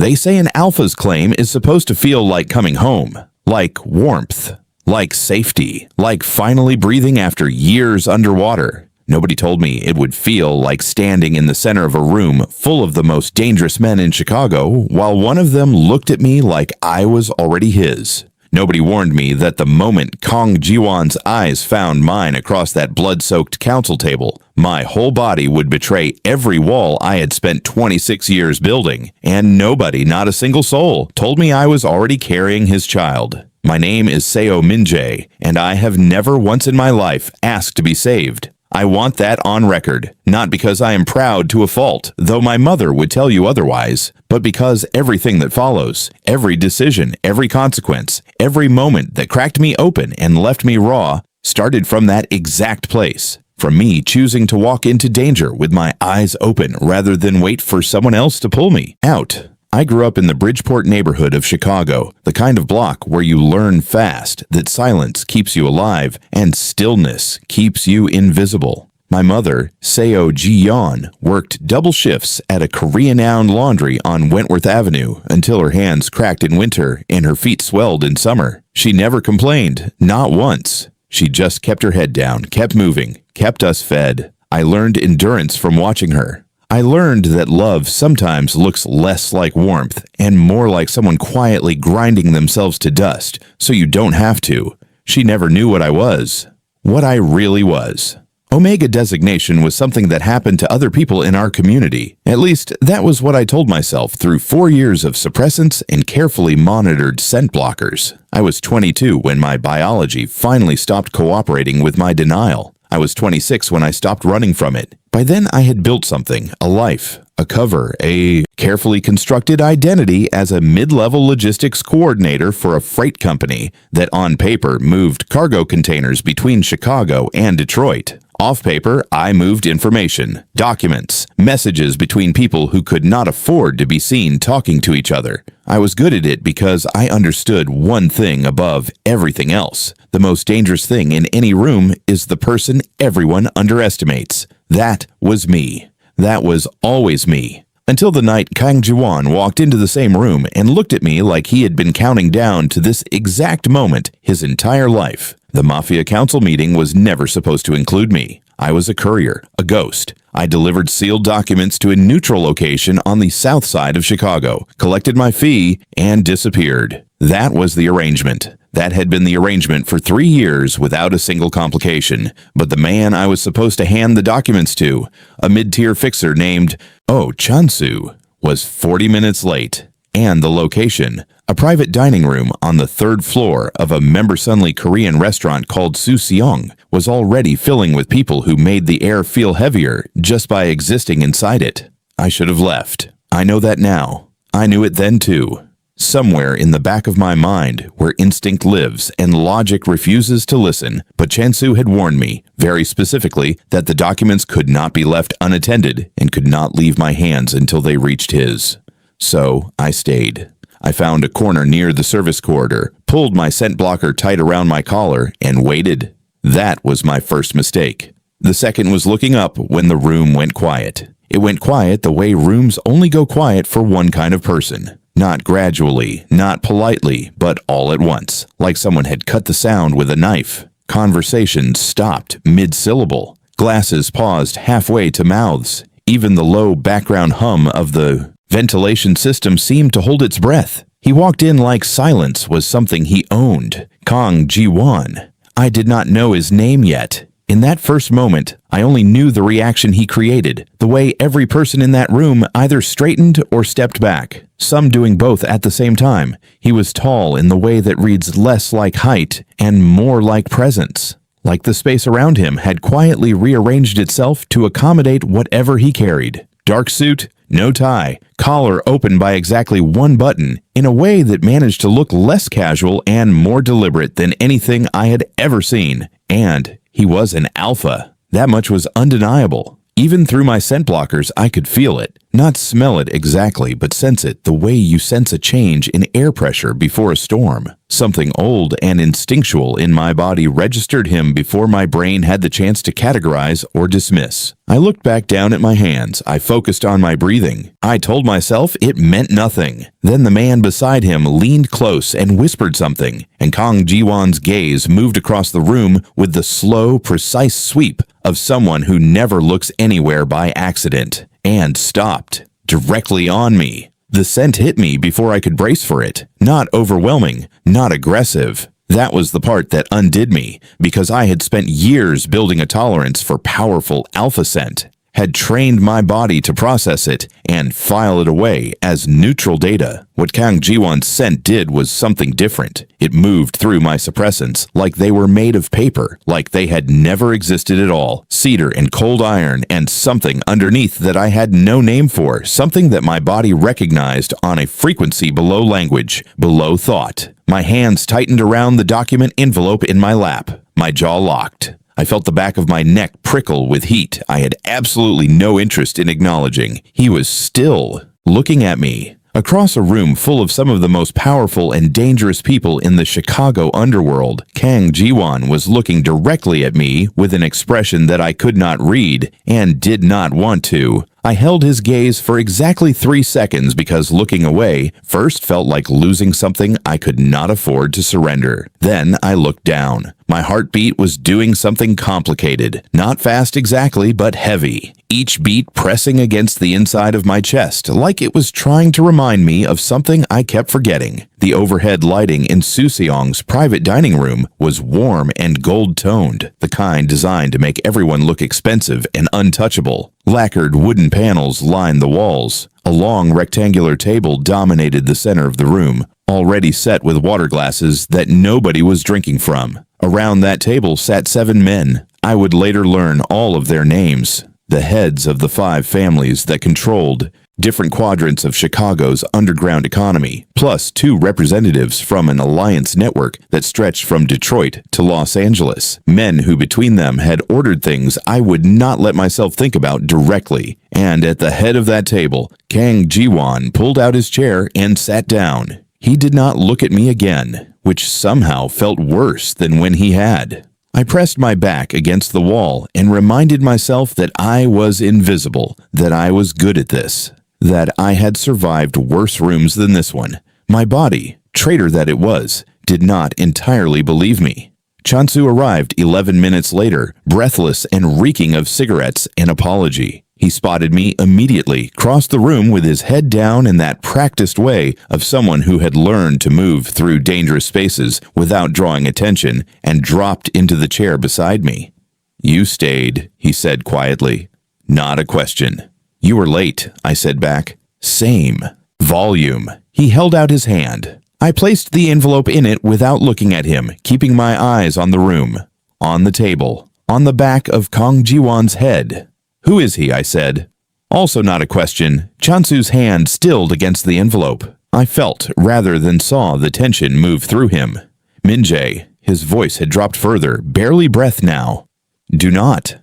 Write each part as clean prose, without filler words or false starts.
They say an alpha's claim is supposed to feel like coming home, like warmth, like safety, like finally breathing after years underwater. Nobody told me it would feel like standing in the center of a room full of the most dangerous men in Chicago while one of them looked at me like I was already his. Nobody warned me that the moment Kang Jiwon's eyes found mine across that blood-soaked council table, my whole body would betray every wall I had spent 26 years building, and nobody, not a single soul, told me I was already carrying his child. My name is Seo Min-jae, and I have never once in my life asked to be saved. I want that on record, not because I am proud to a fault, though my mother would tell you otherwise, but because everything that follows, every decision, every consequence, every moment that cracked me open and left me raw, started from that exact place, from me choosing to walk into danger with my eyes open rather than wait for someone else to pull me out. I grew up in the Bridgeport neighborhood of Chicago, the kind of block where you learn fast that silence keeps you alive and stillness keeps you invisible. My mother, Seo Jiwon, worked double shifts at a Korean-owned laundry on Wentworth Avenue until her hands cracked in winter and her feet swelled in summer. She never complained, not once. She just kept her head down, kept moving, kept us fed. I learned endurance from watching her. I learned that love sometimes looks less like warmth and more like someone quietly grinding themselves to dust, so you don't have to. She never knew what I was, what I really was. Omega designation was something that happened to other people in our community. At least, that was what I told myself through 4 years of suppressants and carefully monitored scent blockers. I was 22 when my biology finally stopped cooperating with my denial. I was 26 when I stopped running from it. By then, I had built something, a life, a cover, a carefully constructed identity as a mid-level logistics coordinator for a freight company that on paper moved cargo containers between Chicago and Detroit. Off paper, I moved information, documents, messages between people who could not afford to be seen talking to each other. I was good at it because I understood one thing above everything else. The most dangerous thing in any room is the person everyone underestimates. That was me. That was always me. Until the night Kang Jiwon walked into the same room and looked at me like he had been counting down to this exact moment his entire life. The Mafia council meeting was never supposed to include me. I was a courier, a ghost. I delivered sealed documents to a neutral location on the south side of Chicago, collected my fee, and disappeared. That was the arrangement. That had been the arrangement for 3 years without a single complication. But the man I was supposed to hand the documents to, a mid-tier fixer named Chansu, was 40 minutes late. And the location, a private dining room on the 3rd floor of a member-sunly Korean restaurant called Suseong, was already filling with people who made the air feel heavier just by existing inside it. I should have left. I know that now. I knew it then too. Somewhere in the back of my mind, where instinct lives and logic refuses to listen, but Chansu had warned me, very specifically, that the documents could not be left unattended and could not leave my hands until they reached his. So I stayed. I found a corner near the service corridor, pulled my scent blocker tight around my collar, and waited. That was my first mistake. The second was looking up when the room went quiet. It went quiet the way rooms only go quiet for one kind of person. Not gradually, not politely, but all at once, like someone had cut the sound with a knife. Conversations stopped mid-syllable. Glasses paused halfway to mouths. Even the low background hum of the ventilation system seemed to hold its breath. He walked in like silence was something he owned. Kang Jiwon. I did not know his name yet. In that first moment, I only knew the reaction he created, the way every person in that room either straightened or stepped back, some doing both at the same time. He was tall in the way that reads less like height and more like presence. Like the space around him had quietly rearranged itself to accommodate whatever he carried. Dark suit, no tie, collar open by exactly one button, in a way that managed to look less casual and more deliberate than anything I had ever seen. And he was an alpha. That much was undeniable. Even through my scent blockers, I could feel it. Not smell it exactly, but sense it the way you sense a change in air pressure before a storm. Something old and instinctual in my body registered him before my brain had the chance to categorize or dismiss. I looked back down at my hands. I focused on my breathing. I told myself it meant nothing. Then the man beside him leaned close and whispered something, and Kang Jiwon's gaze moved across the room with the slow, precise sweep of someone who never looks anywhere by accident, and stopped directly on me. The scent hit me before I could brace for it. Not overwhelming, not aggressive. That was the part that undid me, because I had spent years building a tolerance for powerful alpha scent, had trained my body to process it and file it away as neutral data. What Kang Jiwon's scent did was something different. It moved through my suppressants like they were made of paper, like they had never existed at all. Cedar and cold iron and something underneath that I had no name for, something that my body recognized on a frequency below language, below thought. My hands tightened around the document envelope in my lap. My jaw locked. I felt the back of my neck prickle with heat I had absolutely no interest in acknowledging. He was still looking at me. Across a room full of some of the most powerful and dangerous people in the Chicago underworld, Kang Jiwon was looking directly at me with an expression that I could not read and did not want to. I held his gaze for exactly 3 seconds because looking away first felt like losing something I could not afford to surrender. Then I looked down. My heartbeat was doing something complicated. Not fast exactly, but heavy. Each beat pressing against the inside of my chest, like it was trying to remind me of something I kept forgetting. The overhead lighting in Su Seong's private dining room was warm and gold-toned, the kind designed to make everyone look expensive and untouchable. Lacquered wooden panels lined the walls. A long rectangular table dominated the center of the room, already set with water glasses that nobody was drinking from. Around that table sat 7 men. I would later learn all of their names. The heads of the 5 families that controlled different quadrants of Chicago's underground economy, plus 2 representatives from an alliance network that stretched from Detroit to Los Angeles. Men who between them had ordered things I would not let myself think about directly. And at the head of that table, Kang Jiwon pulled out his chair and sat down. He did not look at me again, which somehow felt worse than when he had. I pressed my back against the wall and reminded myself that I was invisible, that I was good at this, that I had survived worse rooms than this one. My body, traitor that it was, did not entirely believe me. Chansu arrived 11 minutes later, breathless and reeking of cigarettes and apology. He spotted me immediately, crossed the room with his head down in that practiced way of someone who had learned to move through dangerous spaces without drawing attention, and dropped into the chair beside me. "You stayed," he said quietly. "Not a question." "You were late," I said back. "Same." "Volume." He held out his hand. I placed the envelope in it without looking at him, keeping my eyes on the room, on the table, on the back of Kang Jiwon's head. "Who is he?" I said. Also not a question. Chansu's hand stilled against the envelope. I felt, rather than saw, the tension move through him. "Min-jae." His voice had dropped further, barely breath now. "Do not."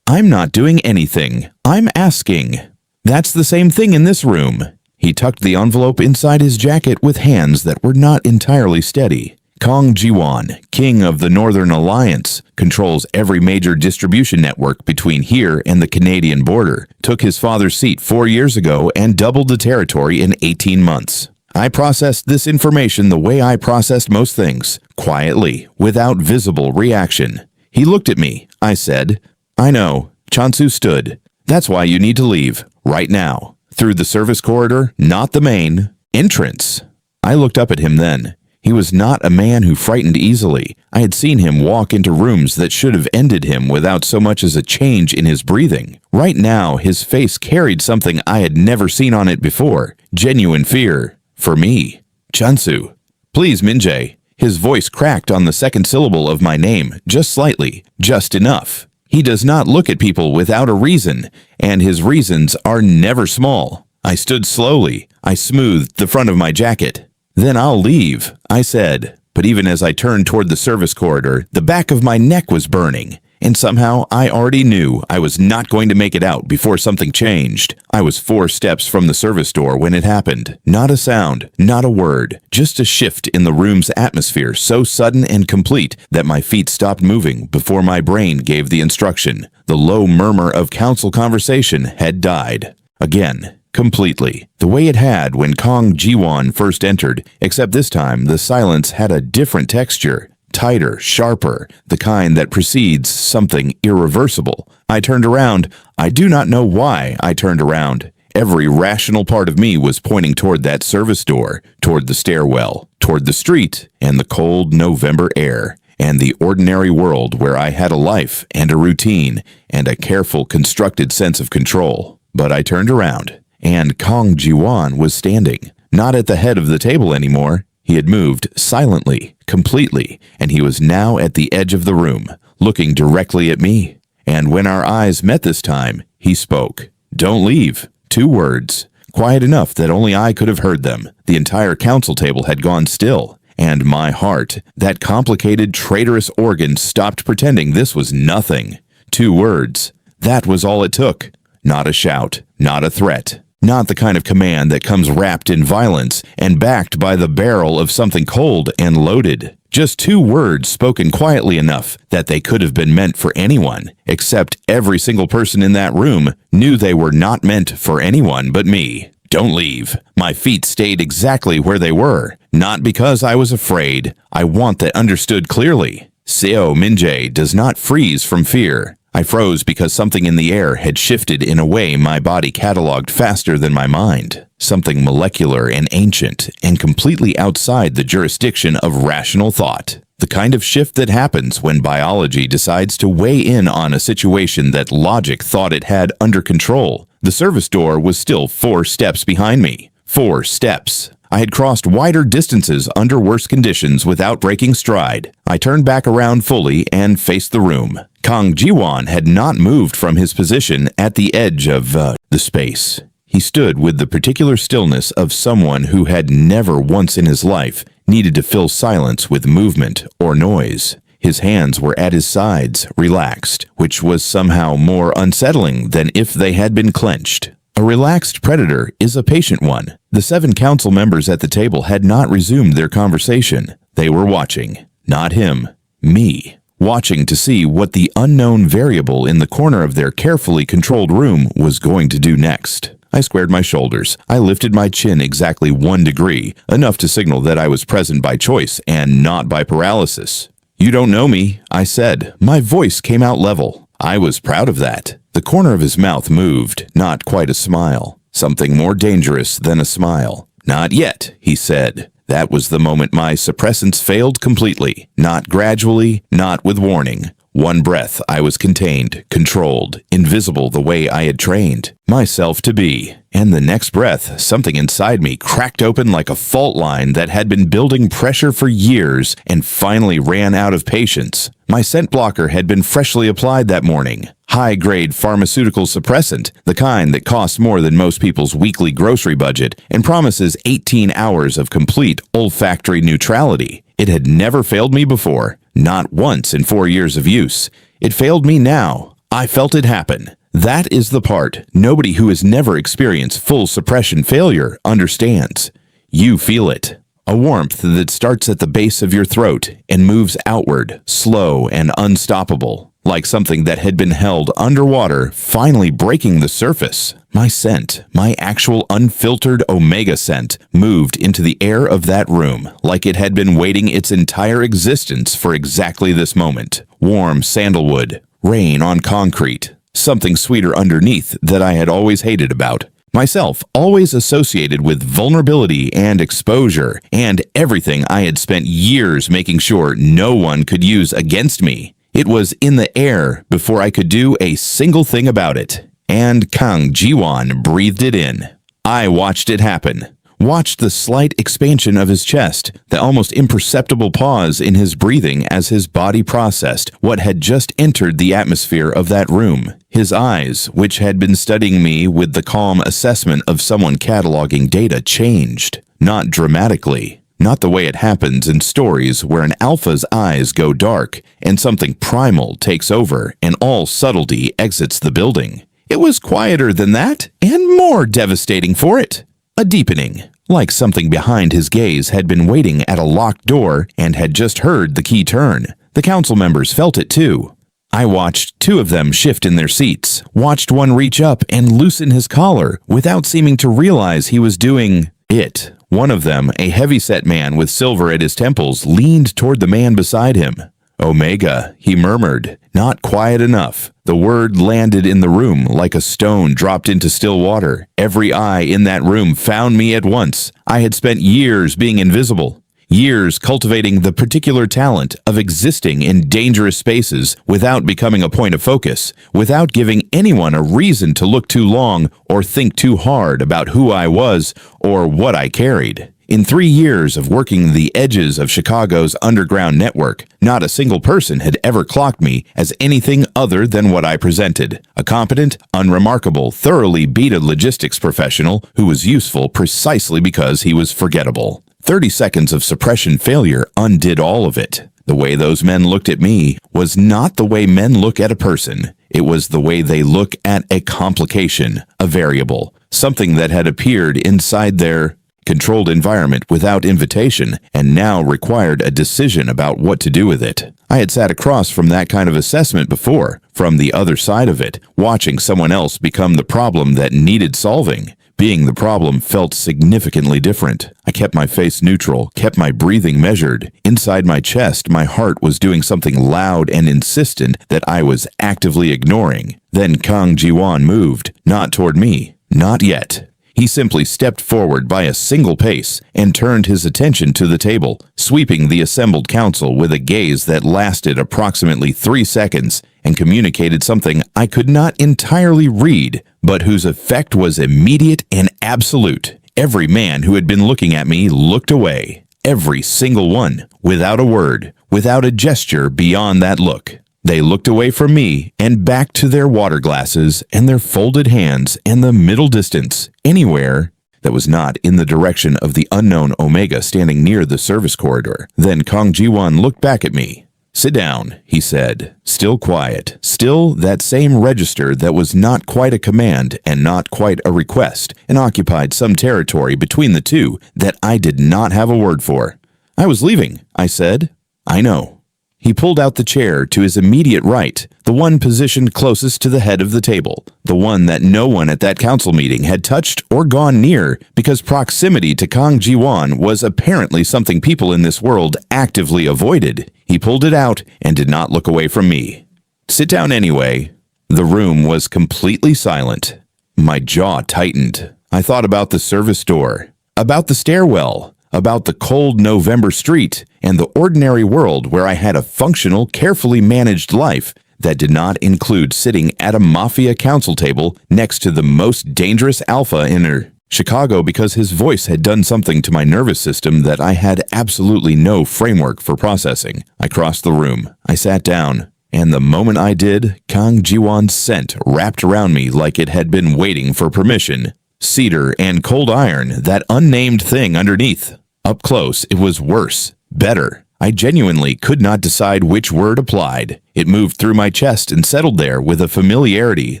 "I'm not doing anything. I'm asking." "That's the same thing in this room." He tucked the envelope inside his jacket with hands that were not entirely steady. Kang Jiwon, king of the Northern Alliance, controls every major distribution network between here and the Canadian border, took his father's seat 4 years ago and doubled the territory in 18 months. I processed this information the way I processed most things, quietly, without visible reaction. He looked at me. I said, "I know." Chansu stood. "That's why you need to leave, right now. Through the service corridor, not the main entrance." I looked up at him then. He was not a man who frightened easily. I had seen him walk into rooms that should have ended him without so much as a change in his breathing. Right now, his face carried something I had never seen on it before. Genuine fear. For me. "Chansu." "Please, Min-jae." His voice cracked on the second syllable of my name, just slightly, just enough. He does not look at people without a reason, and his reasons are never small. I stood slowly. I smoothed the front of my jacket. "Then I'll leave," I said. But even as I turned toward the service corridor, the back of my neck was burning, and somehow I already knew I was not going to make it out before something changed. I was 4 steps from the service door when it happened. Not a sound, not a word, just a shift in the room's atmosphere so sudden and complete that my feet stopped moving before my brain gave the instruction. The low murmur of council conversation had died. Again. Completely. The way it had when Kang Jiwon first entered, except this time the silence had a different texture. Tighter, sharper, the kind that precedes something irreversible. I turned around. I do not know why I turned around. Every rational part of me was pointing toward that service door, toward the stairwell, toward the street, and the cold November air, and the ordinary world where I had a life and a routine and a careful, constructed sense of control. But I turned around, and Kang Jiwon was standing, not at the head of the table anymore. He had moved silently, completely, and he was now at the edge of the room, looking directly at me. And when our eyes met this time, he spoke. "Don't leave." 2 words, quiet enough that only I could have heard them. The entire council table had gone still, and my heart, that complicated, traitorous organ, stopped pretending this was nothing. 2 words. That was all it took. Not a shout, not a threat. Not the kind of command that comes wrapped in violence and backed by the barrel of something cold and loaded. Just 2 words spoken quietly enough that they could have been meant for anyone, except every single person in that room knew they were not meant for anyone but me. Don't leave. My feet stayed exactly where they were, not because I was afraid. I want that understood clearly. Seo Minjae does not freeze from fear. I froze because something in the air had shifted in a way my body cataloged faster than my mind. Something molecular and ancient and completely outside the jurisdiction of rational thought. The kind of shift that happens when biology decides to weigh in on a situation that logic thought it had under control. The service door was still 4 steps behind me. 4 steps. I had crossed wider distances under worse conditions without breaking stride. I turned back around fully and faced the room. Kang Jiwon had not moved from his position at the edge of the space. He stood with the particular stillness of someone who had never once in his life needed to fill silence with movement or noise. His hands were at his sides, relaxed, which was somehow more unsettling than if they had been clenched. A relaxed predator is a patient one. The 7 council members at the table had not resumed their conversation. They were watching. Not him. Me. Watching to see what the unknown variable in the corner of their carefully controlled room was going to do next. I squared my shoulders. I lifted my chin exactly 1 degree, enough to signal that I was present by choice and not by paralysis. "You don't know me," I said. My voice came out level. I was proud of that. The corner of his mouth moved, not quite a smile. Something more dangerous than a smile. "Not yet," he said. That was the moment my suppressants failed completely. Not gradually, not with warning. 1 breath, I was contained, controlled, invisible the way I had trained myself to be. And the next breath, something inside me cracked open like a fault line that had been building pressure for years and finally ran out of patience. My scent blocker had been freshly applied that morning. High-grade pharmaceutical suppressant, the kind that costs more than most people's weekly grocery budget and promises 18 hours of complete olfactory neutrality. It had never failed me before, not once in 4 years of use. It failed me now. I felt it happen. That is the part nobody who has never experienced full suppression failure understands. You feel it. A warmth that starts at the base of your throat and moves outward, slow and unstoppable, like something that had been held underwater, finally breaking the surface. My scent, my actual unfiltered omega scent, moved into the air of that room like it had been waiting its entire existence for exactly this moment. Warm sandalwood, rain on concrete, something sweeter underneath that I had always hated about myself, always associated with vulnerability and exposure, and everything I had spent years making sure no one could use against me. It was in the air before I could do a single thing about it. And Kang Jiwon breathed it in. I watched it happen. Watched the slight expansion of his chest, the almost imperceptible pause in his breathing as his body processed what had just entered the atmosphere of that room. His eyes, which had been studying me with the calm assessment of someone cataloging data, changed. Not dramatically, Not the way it happens in stories where an alpha's eyes go dark and something primal takes over and all subtlety exits the building. It was quieter than that and more devastating for it. A deepening, like something behind his gaze had been waiting at a locked door and had just heard the key turn. The council members felt it too. I watched two of them shift in their seats, watched one reach up and loosen his collar without seeming to realize he was doing it. One of them, a heavy-set man with silver at his temples, leaned toward the man beside him. "Omega," he murmured, not quiet enough. The word landed in the room like a stone dropped into still water. Every eye in that room found me at once. I had spent years being invisible. Years cultivating the particular talent of existing in dangerous spaces without becoming a point of focus, without giving anyone a reason to look too long or think too hard about who I was or what I carried. In 3 years of working the edges of Chicago's underground network, not a single person had ever clocked me as anything other than what I presented. A competent, unremarkable, thoroughly beaded logistics professional who was useful precisely because he was forgettable. 30 seconds of suppression failure undid all of it. The way those men looked at me was not the way men look at a person. It was the way they look at a complication, a variable, something that had appeared inside their controlled environment without invitation and now required a decision about what to do with it. I had sat across from that kind of assessment before, from the other side of it, watching someone else become the problem that needed solving. Being the problem felt significantly different. I kept my face neutral, kept my breathing measured. Inside my chest, my heart was doing something loud and insistent that I was actively ignoring. Then Kang Jiwon moved, not toward me. Not yet. He simply stepped forward by a single pace and turned his attention to the table, sweeping the assembled council with a gaze that lasted approximately 3 seconds and communicated something I could not entirely read, but whose effect was immediate and absolute. Every man who had been looking at me looked away. Every single one, without a word, without a gesture beyond that look. They looked away from me and back to their water glasses and their folded hands and the middle distance, anywhere that was not in the direction of the unknown Omega standing near the service corridor. Then Kang Jiwon looked back at me. "Sit down," he said, still quiet, still that same register that was not quite a command and not quite a request, and occupied some territory between the two that I did not have a word for. "I was leaving," I said. "I know." He pulled out the chair to his immediate right, the one positioned closest to the head of the table, the one that no one at that council meeting had touched or gone near because proximity to Kang Jiwon was apparently something people in this world actively avoided. He pulled it out and did not look away from me. "Sit down anyway." The room was completely silent. My jaw tightened. I thought about the service door, about the stairwell, about the cold November street and the ordinary world where I had a functional, carefully managed life that did not include sitting at a Mafia council table next to the most dangerous alpha in Chicago because his voice had done something to my nervous system that I had absolutely no framework for processing. I crossed the room. I sat down. And the moment I did, Kang Jiwon's scent wrapped around me like it had been waiting for permission. Cedar and cold iron, that unnamed thing underneath. Up close, it was worse, better. I genuinely could not decide which word applied. It moved through my chest and settled there with a familiarity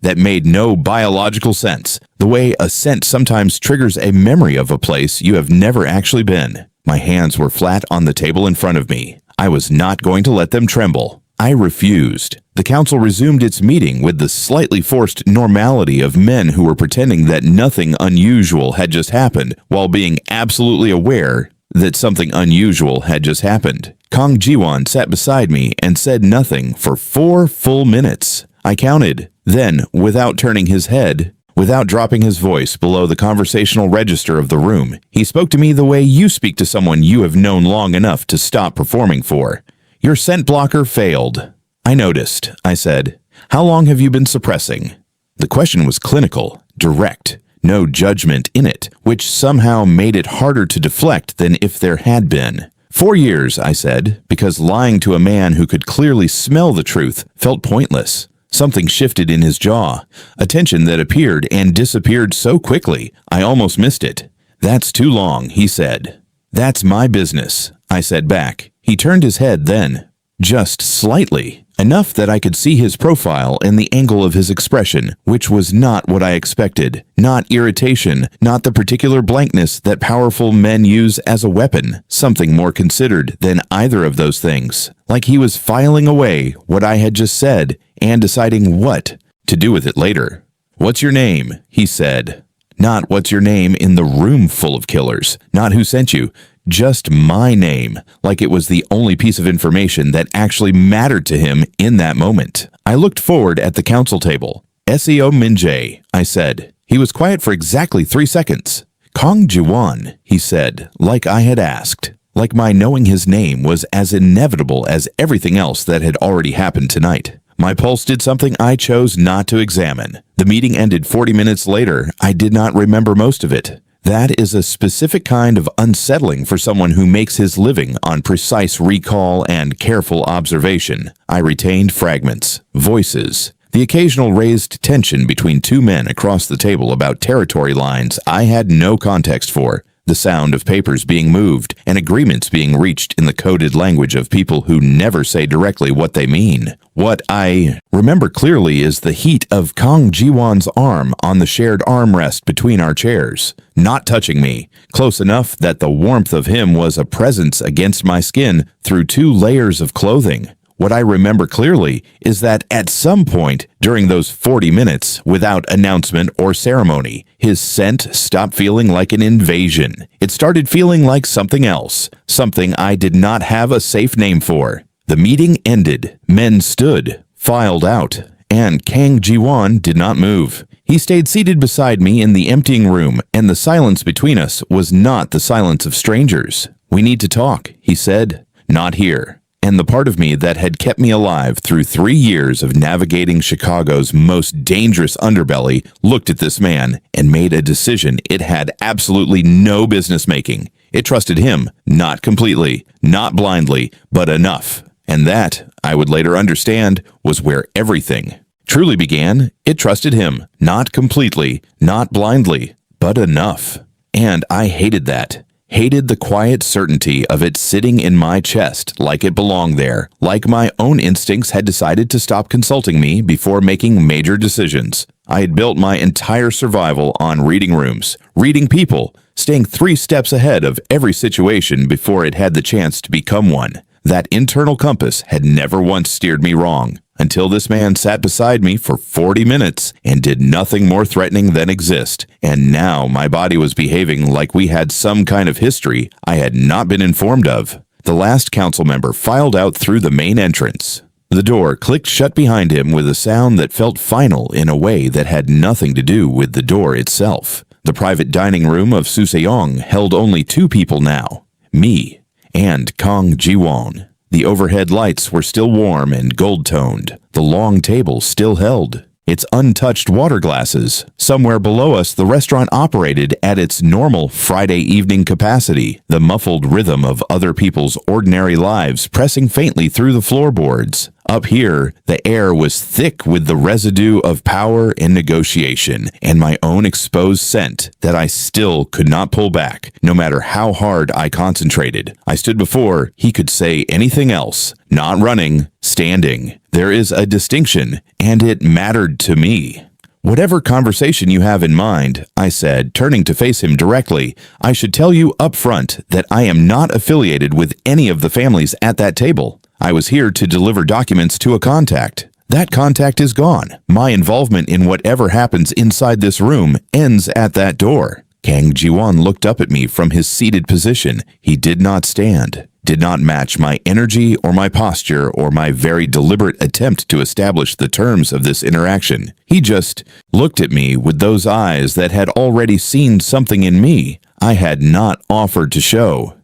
that made no biological sense, the way a scent sometimes triggers a memory of a place you have never actually been. My hands were flat on the table in front of me. I was not going to let them tremble. I refused. The council resumed its meeting with the slightly forced normality of men who were pretending that nothing unusual had just happened while being absolutely aware that something unusual had just happened. Kang Jiwon sat beside me and said nothing for 4 full minutes. I counted. Then, without turning his head, without dropping his voice below the conversational register of the room, he spoke to me the way you speak to someone you have known long enough to stop performing for. "Your scent blocker failed." "I noticed," I said. "How long have you been suppressing?" The question was clinical, direct, no judgment in it, which somehow made it harder to deflect than if there had been. 4 years, I said, because lying to a man who could clearly smell the truth felt pointless. Something shifted in his jaw, a tension that appeared and disappeared so quickly, I almost missed it. "That's too long," he said. "That's my business," I said back. He turned his head then, just slightly, enough that I could see his profile and the angle of his expression, which was not what I expected. Not irritation, not the particular blankness that powerful men use as a weapon, something more considered than either of those things. Like he was filing away what I had just said and deciding what to do with it later. "What's your name?" he said. Not what's your name in the room full of killers, not who sent you, just my name, like it was the only piece of information that actually mattered to him in that moment. I looked forward at the council table. "Seo Min-jae," I said. He was quiet for exactly 3 seconds. "Kang Jiwon," he said, like I had asked. Like my knowing his name was as inevitable as everything else that had already happened tonight. My pulse did something I chose not to examine. The meeting ended 40 minutes later. I did not remember most of it. That is a specific kind of unsettling for someone who makes his living on precise recall and careful observation. I retained fragments, voices, the occasional raised tension between two men across the table about territory lines I had no context for, the sound of papers being moved and agreements being reached in the coded language of people who never say directly what they mean. What I remember clearly is the heat of Kang Jiwon's arm on the shared armrest between our chairs, not touching me, close enough that the warmth of him was a presence against my skin through 2 layers of clothing. What I remember clearly is that at some point during those 40 minutes, without announcement or ceremony, his scent stopped feeling like an invasion. It started feeling like something else, something I did not have a safe name for. The meeting ended. Men stood, filed out, and Kang Jiwon did not move. He stayed seated beside me in the emptying room, and the silence between us was not the silence of strangers. "We need to talk," he said. "Not here." And the part of me that had kept me alive through 3 years of navigating Chicago's most dangerous underbelly looked at this man and made a decision it had absolutely no business making. It trusted him, not completely, not blindly, but enough. And that, I would later understand, was where everything truly began. It trusted him, not completely, not blindly, but enough. And I hated that. Hated the quiet certainty of it sitting in my chest like it belonged there, like my own instincts had decided to stop consulting me before making major decisions. I had built my entire survival on reading rooms, reading people, staying 3 steps ahead of every situation before it had the chance to become one. That internal compass had never once steered me wrong, until this man sat beside me for 40 minutes and did nothing more threatening than exist, and now my body was behaving like we had some kind of history I had not been informed of. The last council member filed out through the main entrance. The door clicked shut behind him with a sound that felt final in a way that had nothing to do with the door itself. The private dining room of Suseong held only 2 people now, me and Kang Jiwon. The overhead lights were still warm and gold-toned. The long table still held its untouched water glasses. Somewhere below us, the restaurant operated at its normal Friday evening capacity, the muffled rhythm of other people's ordinary lives pressing faintly through the floorboards. Up here, the air was thick with the residue of power and negotiation, and my own exposed scent that I still could not pull back, no matter how hard I concentrated. I stood before he could say anything else. Not running, standing. There is a distinction, and it mattered to me. "Whatever conversation you have in mind," I said, turning to face him directly, "I should tell you up front that I am not affiliated with any of the families at that table. I was here to deliver documents to a contact. That contact is gone. My involvement in whatever happens inside this room ends at that door." Kang Jiwon looked up at me from his seated position. He did not stand, did not match my energy or my posture or my very deliberate attempt to establish the terms of this interaction. He just looked at me with those eyes that had already seen something in me I had not offered to show.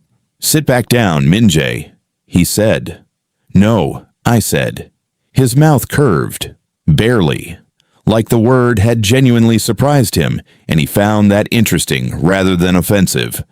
"Sit back down, Min-jae," he said. "No," I said. His mouth curved, barely, like the word had genuinely surprised him, and he found that interesting rather than offensive.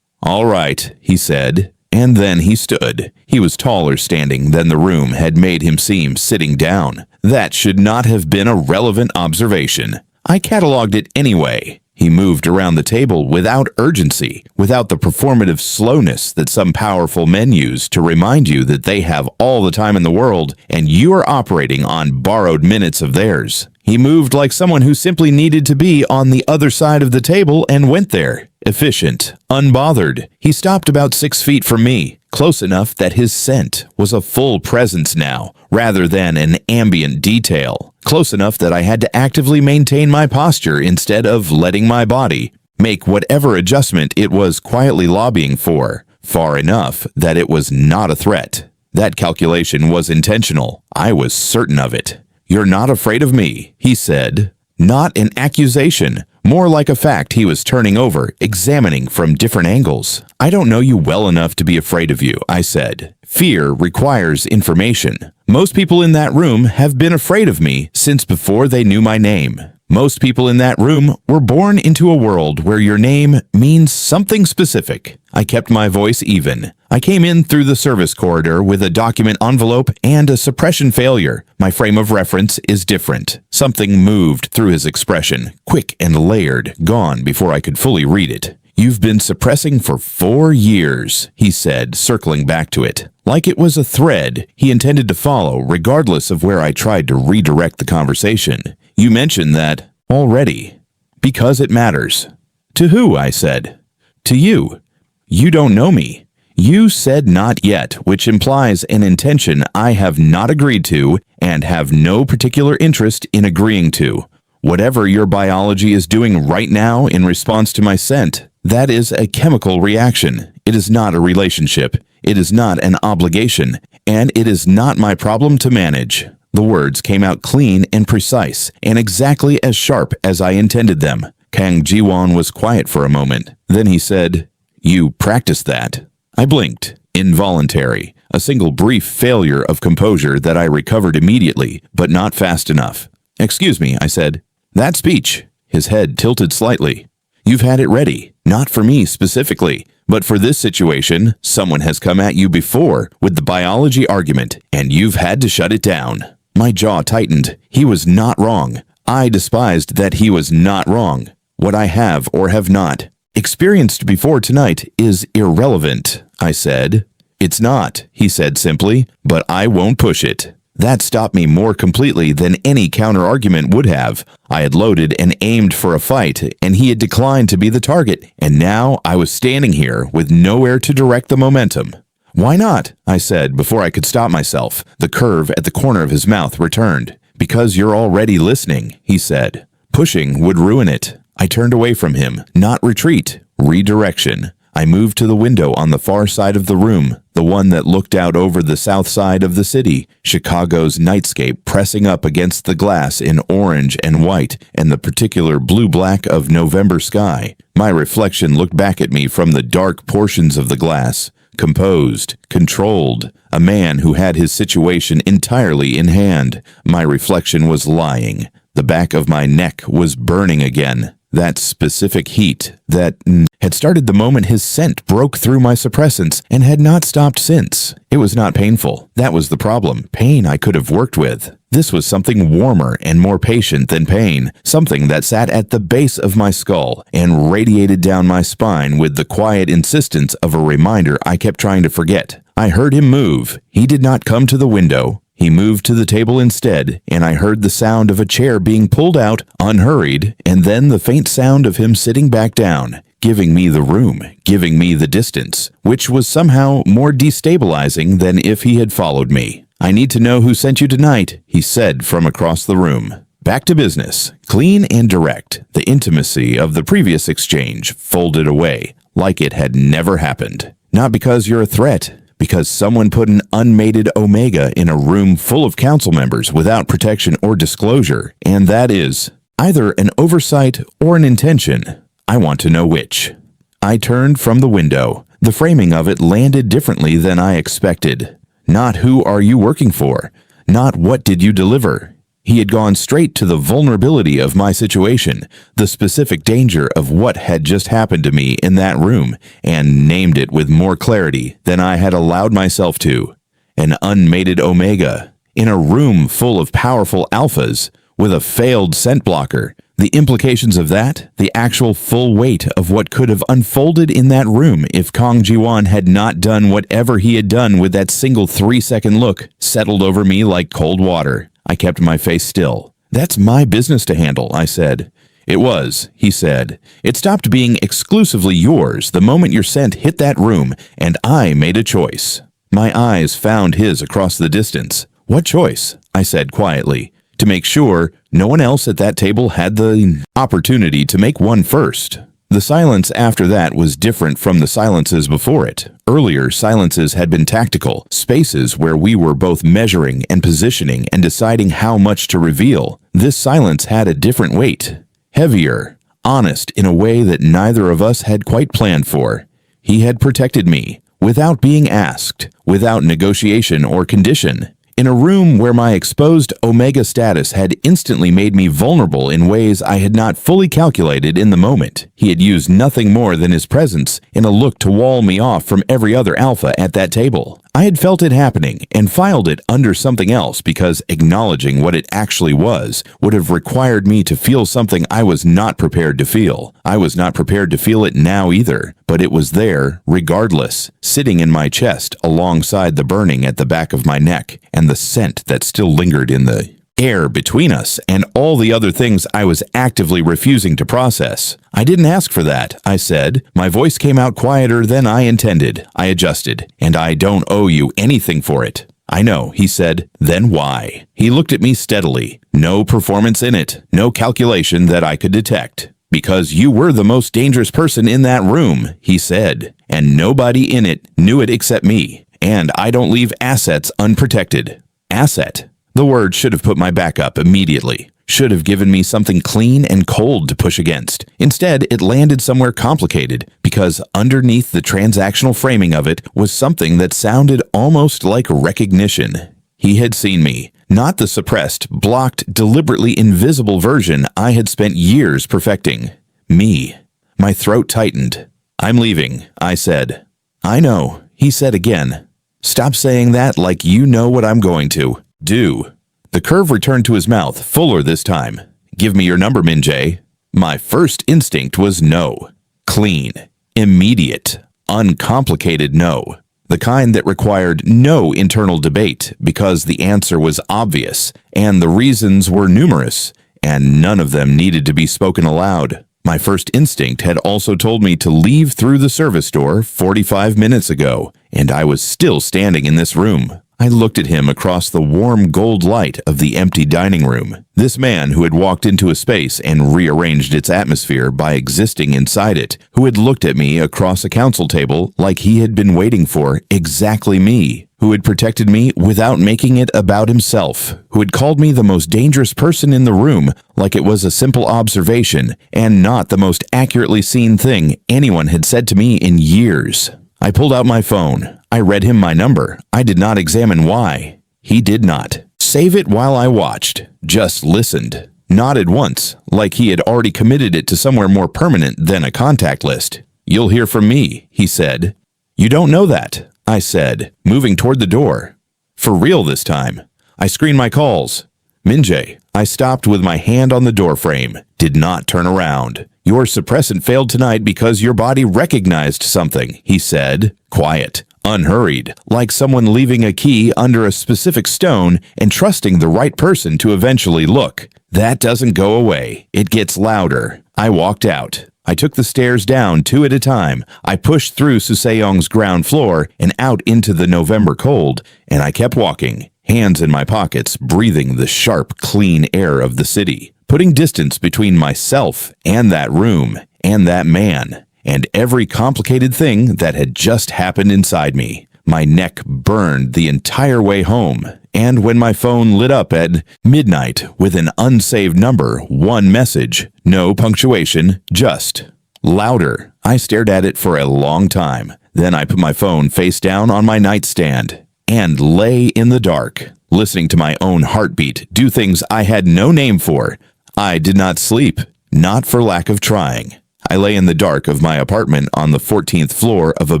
"All right," he said, and then he stood. He was taller standing than the room had made him seem sitting down. That should not have been a relevant observation. I catalogued it anyway. He moved around the table without urgency, without the performative slowness that some powerful men use to remind you that they have all the time in the world and you are operating on borrowed minutes of theirs. He moved like someone who simply needed to be on the other side of the table and went there. Efficient, unbothered. He stopped about 6 feet from me, close enough that his scent was a full presence now, rather than an ambient detail. Close enough that I had to actively maintain my posture instead of letting my body make whatever adjustment it was quietly lobbying for, far enough that it was not a threat. That calculation was intentional. I was certain of it. "You're not afraid of me," he said. Not an accusation, more like a fact he was turning over, examining from different angles. "I don't know you well enough to be afraid of you," I said. "Fear requires information. Most people in that room have been afraid of me since before they knew my name. Most people in that room were born into a world where your name means something specific." I kept my voice even. I came in through the service corridor with a document envelope and a suppression failure. My frame of reference is different. Something moved through his expression, quick and layered, gone before I could fully read it. "You've been suppressing for 4 years, he said, circling back to it. Like it was a thread he intended to follow, regardless of where I tried to redirect the conversation. "You mentioned that already. Because it matters." "To who?" I said. "To you. You don't know me." You said not yet, which implies an intention I have not agreed to and have no particular interest in agreeing to. Whatever your biology is doing right now in response to my scent, that is a chemical reaction. It is not a relationship. It is not an obligation, and it is not my problem to manage. The words came out clean and precise, and exactly as sharp as I intended them. Kang Jiwon was quiet for a moment. Then he said, "You practiced that." I blinked. Involuntary. A single brief failure of composure that I recovered immediately, but not fast enough. "Excuse me," I said. "That speech." His head tilted slightly. "You've had it ready. Not for me specifically, but for this situation, someone has come at you before with the biology argument, and you've had to shut it down." My jaw tightened. He was not wrong. I despised that he was not wrong. What I have or have not experienced before tonight is irrelevant, I said. "It's not," he said simply, "but I won't push it." That stopped me more completely than any counter-argument would have. I had loaded and aimed for a fight, and he had declined to be the target, and now I was standing here with nowhere to direct the momentum. "Why not?" I said before I could stop myself. The curve at the corner of his mouth returned. "Because you're already listening," he said. "Pushing would ruin it." I turned away from him. Not retreat. Redirection. I moved to the window on the far side of the room, the one that looked out over the south side of the city, Chicago's nightscape pressing up against the glass in orange and white and the particular blue-black of November sky. My reflection looked back at me from the dark portions of the glass. Composed, controlled, a man who had his situation entirely in hand. My reflection was lying. The back of my neck was burning again. That specific heat that had started the moment his scent broke through my suppressants and had not stopped since. It was not painful. That was the problem. Pain I could have worked with. This was something warmer and more patient than pain, something that sat at the base of my skull and radiated down my spine with the quiet insistence of a reminder I kept trying to forget. I heard him move. He did not come to the window. He moved to the table instead, and I heard the sound of a chair being pulled out, unhurried, and then the faint sound of him sitting back down, giving me the room, giving me the distance, which was somehow more destabilizing than if he had followed me. "I need to know who sent you tonight," he said from across the room. Back to business, clean and direct, the intimacy of the previous exchange folded away, like it had never happened. "Not because you're a threat. Because someone put an unmated Omega in a room full of council members without protection or disclosure, and that is either an oversight or an intention. I want to know which." I turned from the window. The framing of it landed differently than I expected. Not who are you working for? Not what did you deliver? He had gone straight to the vulnerability of my situation, the specific danger of what had just happened to me in that room, and named it with more clarity than I had allowed myself to. An unmated Omega, in a room full of powerful alphas, with a failed scent blocker, The implications of that, the actual full weight of what could have unfolded in that room if Kang Jiwon had not done whatever he had done with that single 3-second look, settled over me like cold water. I kept my face still. "That's my business to handle," I said. "It was," he said. "It stopped being exclusively yours the moment your scent hit that room, and I made a choice." My eyes found his across the distance. "What choice?" I said quietly, to make sure no one else at that table had the opportunity to make one first. The silence after that was different from the silences before it. Earlier, silences had been tactical, spaces where we were both measuring and positioning and deciding how much to reveal. This silence had a different weight. Heavier, honest in a way that neither of us had quite planned for. He had protected me, without being asked, without negotiation or condition. In a room where my exposed Omega status had instantly made me vulnerable in ways I had not fully calculated in the moment, he had used nothing more than his presence in a look to wall me off from every other alpha at that table. I had felt it happening and filed it under something else because acknowledging what it actually was would have required me to feel something I was not prepared to feel. I was not prepared to feel it now either, but it was there, regardless, sitting in my chest alongside the burning at the back of my neck and the scent that still lingered in the air between us and all the other things I was actively refusing to process. "I didn't ask for that," I said. My voice came out quieter than I intended. I adjusted. "And I don't owe you anything for it." "I know," he said. "Then why?" He looked at me steadily. No performance in it. No calculation that I could detect. "Because you were the most dangerous person in that room," he said. "And nobody in it knew it except me. And I don't leave assets unprotected." Asset. The word should have put my back up immediately. Should have given me something clean and cold to push against. Instead, it landed somewhere complicated, because underneath the transactional framing of it was something that sounded almost like recognition. He had seen me, not the suppressed, blocked, deliberately invisible version I had spent years perfecting. Me. My throat tightened. "I'm leaving," I said. "I know," he said again. "Stop saying that like you know what I'm going to do." The curve returned to his mouth, fuller this time. "Give me your number, Min-jae." My first instinct was no. Clean. Immediate. Uncomplicated no. The kind that required no internal debate because the answer was obvious and the reasons were numerous, and none of them needed to be spoken aloud. My first instinct had also told me to leave through the service door 45 minutes ago, and I was still standing in this room. I looked at him across the warm gold light of the empty dining room. This man who had walked into a space and rearranged its atmosphere by existing inside it, who had looked at me across a council table like he had been waiting for exactly me, who had protected me without making it about himself, who had called me the most dangerous person in the room like it was a simple observation and not the most accurately seen thing anyone had said to me in years. I pulled out my phone. I read him my number. I did not examine why. He did not. Save it while I watched. Just listened. Nodded once, like he had already committed it to somewhere more permanent than a contact list. "You'll hear from me," he said. "You don't know that," I said, moving toward the door. For real this time. I screened my calls. "Min-jae." I stopped with my hand on the doorframe. Did not turn around. "Your suppressant failed tonight because your body recognized something," he said. Quiet. Unhurried, like someone leaving a key under a specific stone and trusting the right person to eventually look. That doesn't go away. It gets louder. I walked out. I took the stairs down 2 at a time. I pushed through Suseong's ground floor and out into the November cold, and I kept walking, hands in my pockets, breathing the sharp, clean air of the city, putting distance between myself and that room and that man, and every complicated thing that had just happened inside me. My neck burned the entire way home, and when my phone lit up at midnight with an unsaved number, one message, no punctuation, just louder. I stared at it for a long time. Then I put my phone face down on my nightstand and lay in the dark, listening to my own heartbeat do things I had no name for. I did not sleep, not for lack of trying. I lay in the dark of my apartment on the 14th floor of a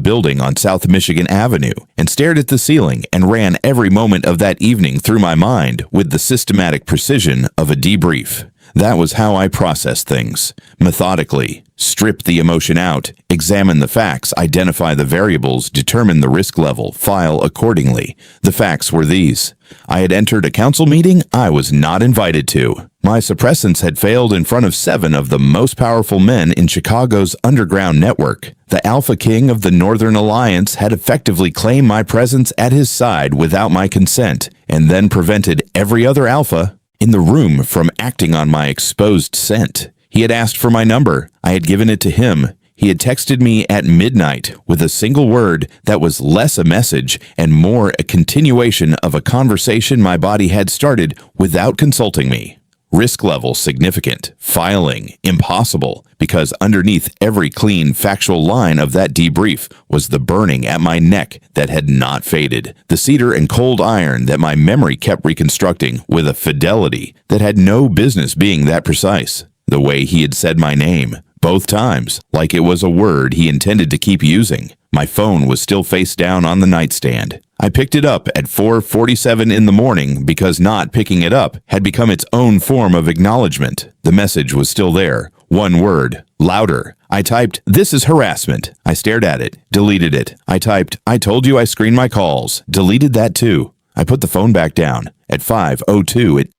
building on South Michigan Avenue and stared at the ceiling and ran every moment of that evening through my mind with the systematic precision of a debrief. That was how I processed things. Methodically. Strip the emotion out, examine the facts, identify the variables, determine the risk level, file accordingly. The facts were these. I had entered a council meeting I was not invited to. My suppressants had failed in front of 7 of the most powerful men in Chicago's underground network. The Alpha King of the Northern Alliance had effectively claimed my presence at his side without my consent, and then prevented every other Alpha in the room from acting on my exposed scent. He had asked for my number. I had given it to him. He had texted me at midnight with a single word that was less a message and more a continuation of a conversation my body had started without consulting me. Risk level significant, filing impossible, because underneath every clean, factual line of that debrief was the burning at my neck that had not faded, the cedar and cold iron that my memory kept reconstructing with a fidelity that had no business being that precise. The way he had said my name, both times, like it was a word he intended to keep using. My phone was still face down on the nightstand. I picked it up at 4:47 in the morning because not picking it up had become its own form of acknowledgement. The message was still there. One word. Louder. I typed, "This is harassment." I stared at it. Deleted it. I typed, "I told you I screened my calls." Deleted that too. I put the phone back down. At 5:02, it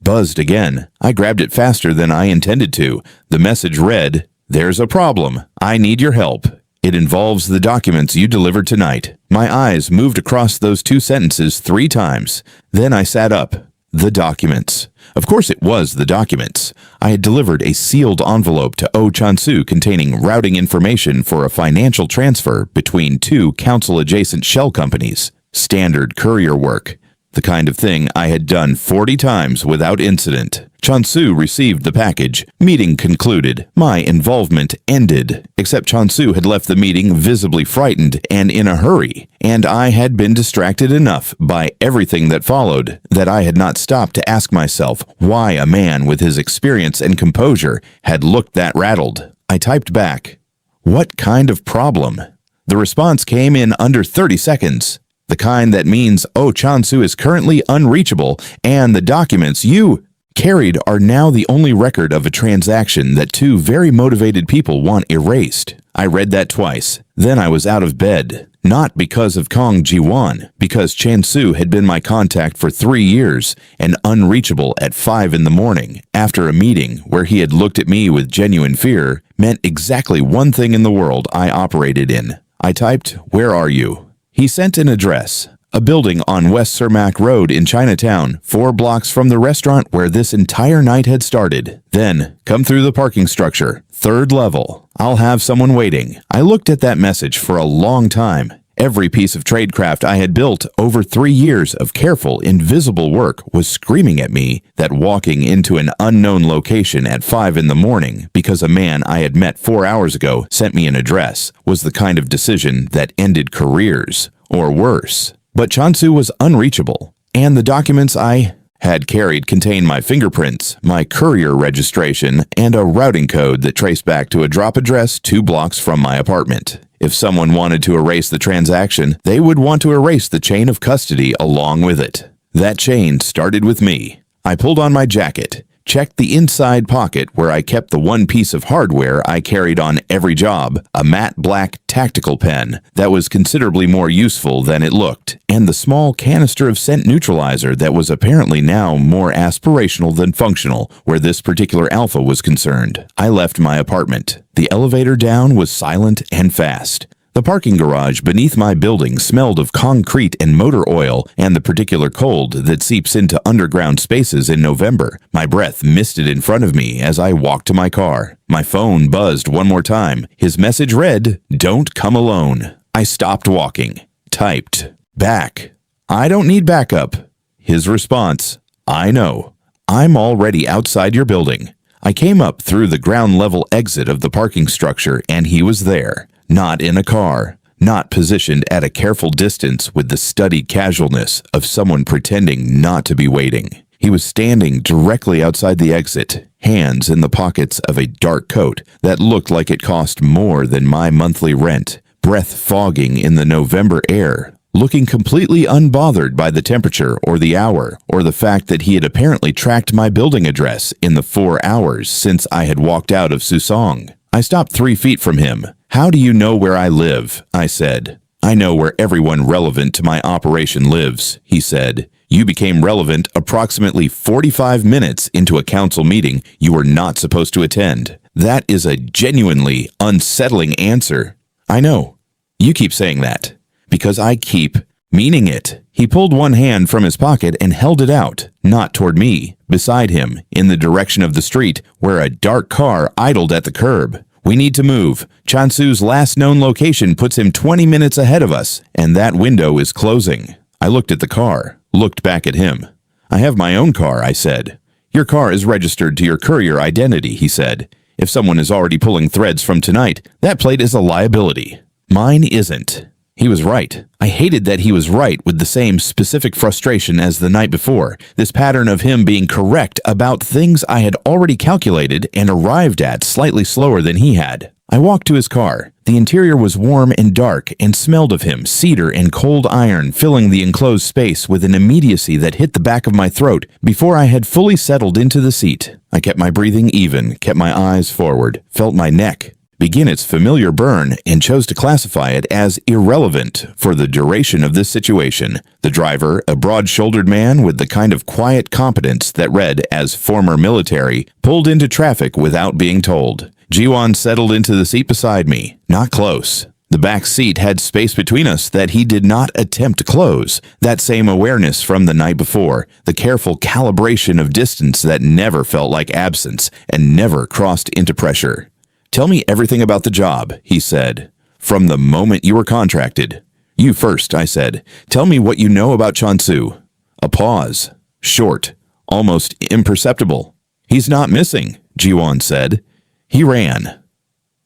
buzzed again. I grabbed it faster than I intended to. The message read, "There's a problem. I need your help. It involves the documents you delivered tonight." My eyes moved across those 2 sentences 3 times. Then I sat up. The documents. Of course it was the documents. I had delivered a sealed envelope to Oh Chansu containing routing information for a financial transfer between 2 council-adjacent shell companies. Standard courier work. The kind of thing I had done 40 times without incident. Chansu received the package. Meeting concluded. My involvement ended. Except Chansu had left the meeting visibly frightened and in a hurry, and I had been distracted enough by everything that followed that I had not stopped to ask myself why a man with his experience and composure had looked that rattled. I typed back, "What kind of problem?" The response came in under 30 seconds. The kind that means Oh Chansu is currently unreachable, and the documents you carried are now the only record of a transaction that 2 very motivated people want erased. I read that twice. Then I was out of bed. Not because of Kang Jiwon, because Chansu had been my contact for 3 years and unreachable at 5 in the morning after a meeting where he had looked at me with genuine fear meant exactly one thing in the world I operated in. I typed, "Where are you?" He sent an address, a building on West Cermak Road in Chinatown, 4 blocks from the restaurant where this entire night had started. Then, come through the parking structure, 3rd level. I'll have someone waiting. I looked at that message for a long time. Every piece of tradecraft I had built over 3 years of careful, invisible work was screaming at me that walking into an unknown location at 5 in the morning because a man I had met 4 hours ago sent me an address was the kind of decision that ended careers, or worse. But Chansu was unreachable, and the documents I had carried contained my fingerprints, my courier registration, and a routing code that traced back to a drop address 2 blocks from my apartment. If someone wanted to erase the transaction, they would want to erase the chain of custody along with it. That chain started with me. I pulled on my jacket, checked the inside pocket where I kept the one piece of hardware I carried on every job, a matte black tactical pen that was considerably more useful than it looked, and the small canister of scent neutralizer that was apparently now more aspirational than functional where this particular alpha was concerned. I left my apartment. The elevator down was silent and fast. The parking garage beneath my building smelled of concrete and motor oil and the particular cold that seeps into underground spaces in November. My breath misted in front of me as I walked to my car. My phone buzzed one more time. His message read, "Don't come alone." I stopped walking. Typed, "Back. I don't need backup." His response, "I know. I'm already outside your building." I came up through the ground level exit of the parking structure and he was there. Not in a car, not positioned at a careful distance with the studied casualness of someone pretending not to be waiting. He was standing directly outside the exit, hands in the pockets of a dark coat that looked like it cost more than my monthly rent, breath fogging in the November air, looking completely unbothered by the temperature or the hour or the fact that he had apparently tracked my building address in the 4 hours since I had walked out of Susong. I stopped 3 feet from him. "How do you know where I live?" I said. "I know where everyone relevant to my operation lives," he said. "You became relevant approximately 45 minutes into a council meeting you were not supposed to attend. That is a genuinely unsettling answer." "I know. You keep saying that." "Because I keep meaning it." He pulled one hand from his pocket and held it out, not toward me, beside him, in the direction of the street where a dark car idled at the curb. "We need to move. Chansu's last known location puts him 20 minutes ahead of us, and that window is closing." I looked at the car, looked back at him. "I have my own car," I said. "Your car is registered to your courier identity," he said. "If someone is already pulling threads from tonight, that plate is a liability. Mine isn't." He was right. I hated that he was right with the same specific frustration as the night before, this pattern of him being correct about things I had already calculated and arrived at slightly slower than he had. I walked to his car. The interior was warm and dark and smelled of him, cedar and cold iron filling the enclosed space with an immediacy that hit the back of my throat before I had fully settled into the seat. I kept my breathing even, kept my eyes forward, felt my neck begin its familiar burn, and chose to classify it as irrelevant for the duration of this situation. The driver, a broad-shouldered man with the kind of quiet competence that read as former military, pulled into traffic without being told. Jiwon settled into the seat beside me, not close. The back seat had space between us that he did not attempt to close. That same awareness from the night before, the careful calibration of distance that never felt like absence and never crossed into pressure. "Tell me everything about the job," he said. "From the moment you were contracted." "You first," I said. "Tell me what you know about Chansu." A pause. Short. Almost imperceptible. "He's not missing," Jiwon said. "He ran."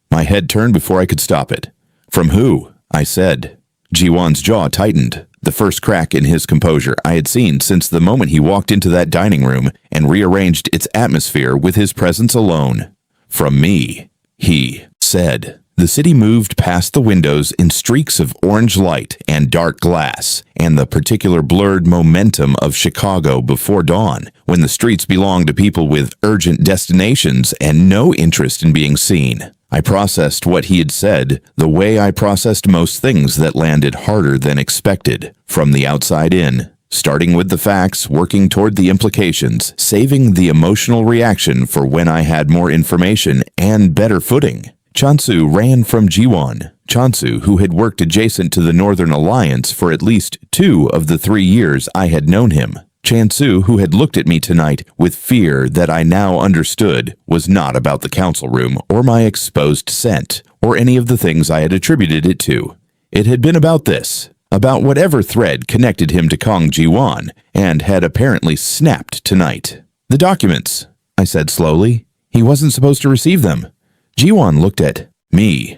My head turned before I could stop it. "From who?" I said. Jiwon's jaw tightened. The first crack in his composure I had seen since the moment he walked into that dining room and rearranged its atmosphere with his presence alone. "From me," he said. The city moved past the windows in streaks of orange light and dark glass, and the particular blurred momentum of Chicago before dawn, when the streets belonged to people with urgent destinations and no interest in being seen. I processed what he had said the way I processed most things that landed harder than expected, from the outside in, starting with the facts, working toward the implications, saving the emotional reaction for when I had more information and better footing. Chansu ran from Jiwon. Chansu, who had worked adjacent to the Northern Alliance for at least 2 of the 3 years I had known him. Chansu, who had looked at me tonight with fear that I now understood was not about the council room or my exposed scent or any of the things I had attributed it to. It had been about this, about whatever thread connected him to Kang Jiwon and had apparently snapped tonight. "The documents," I said slowly. "He wasn't supposed to receive them." Jiwon looked at me.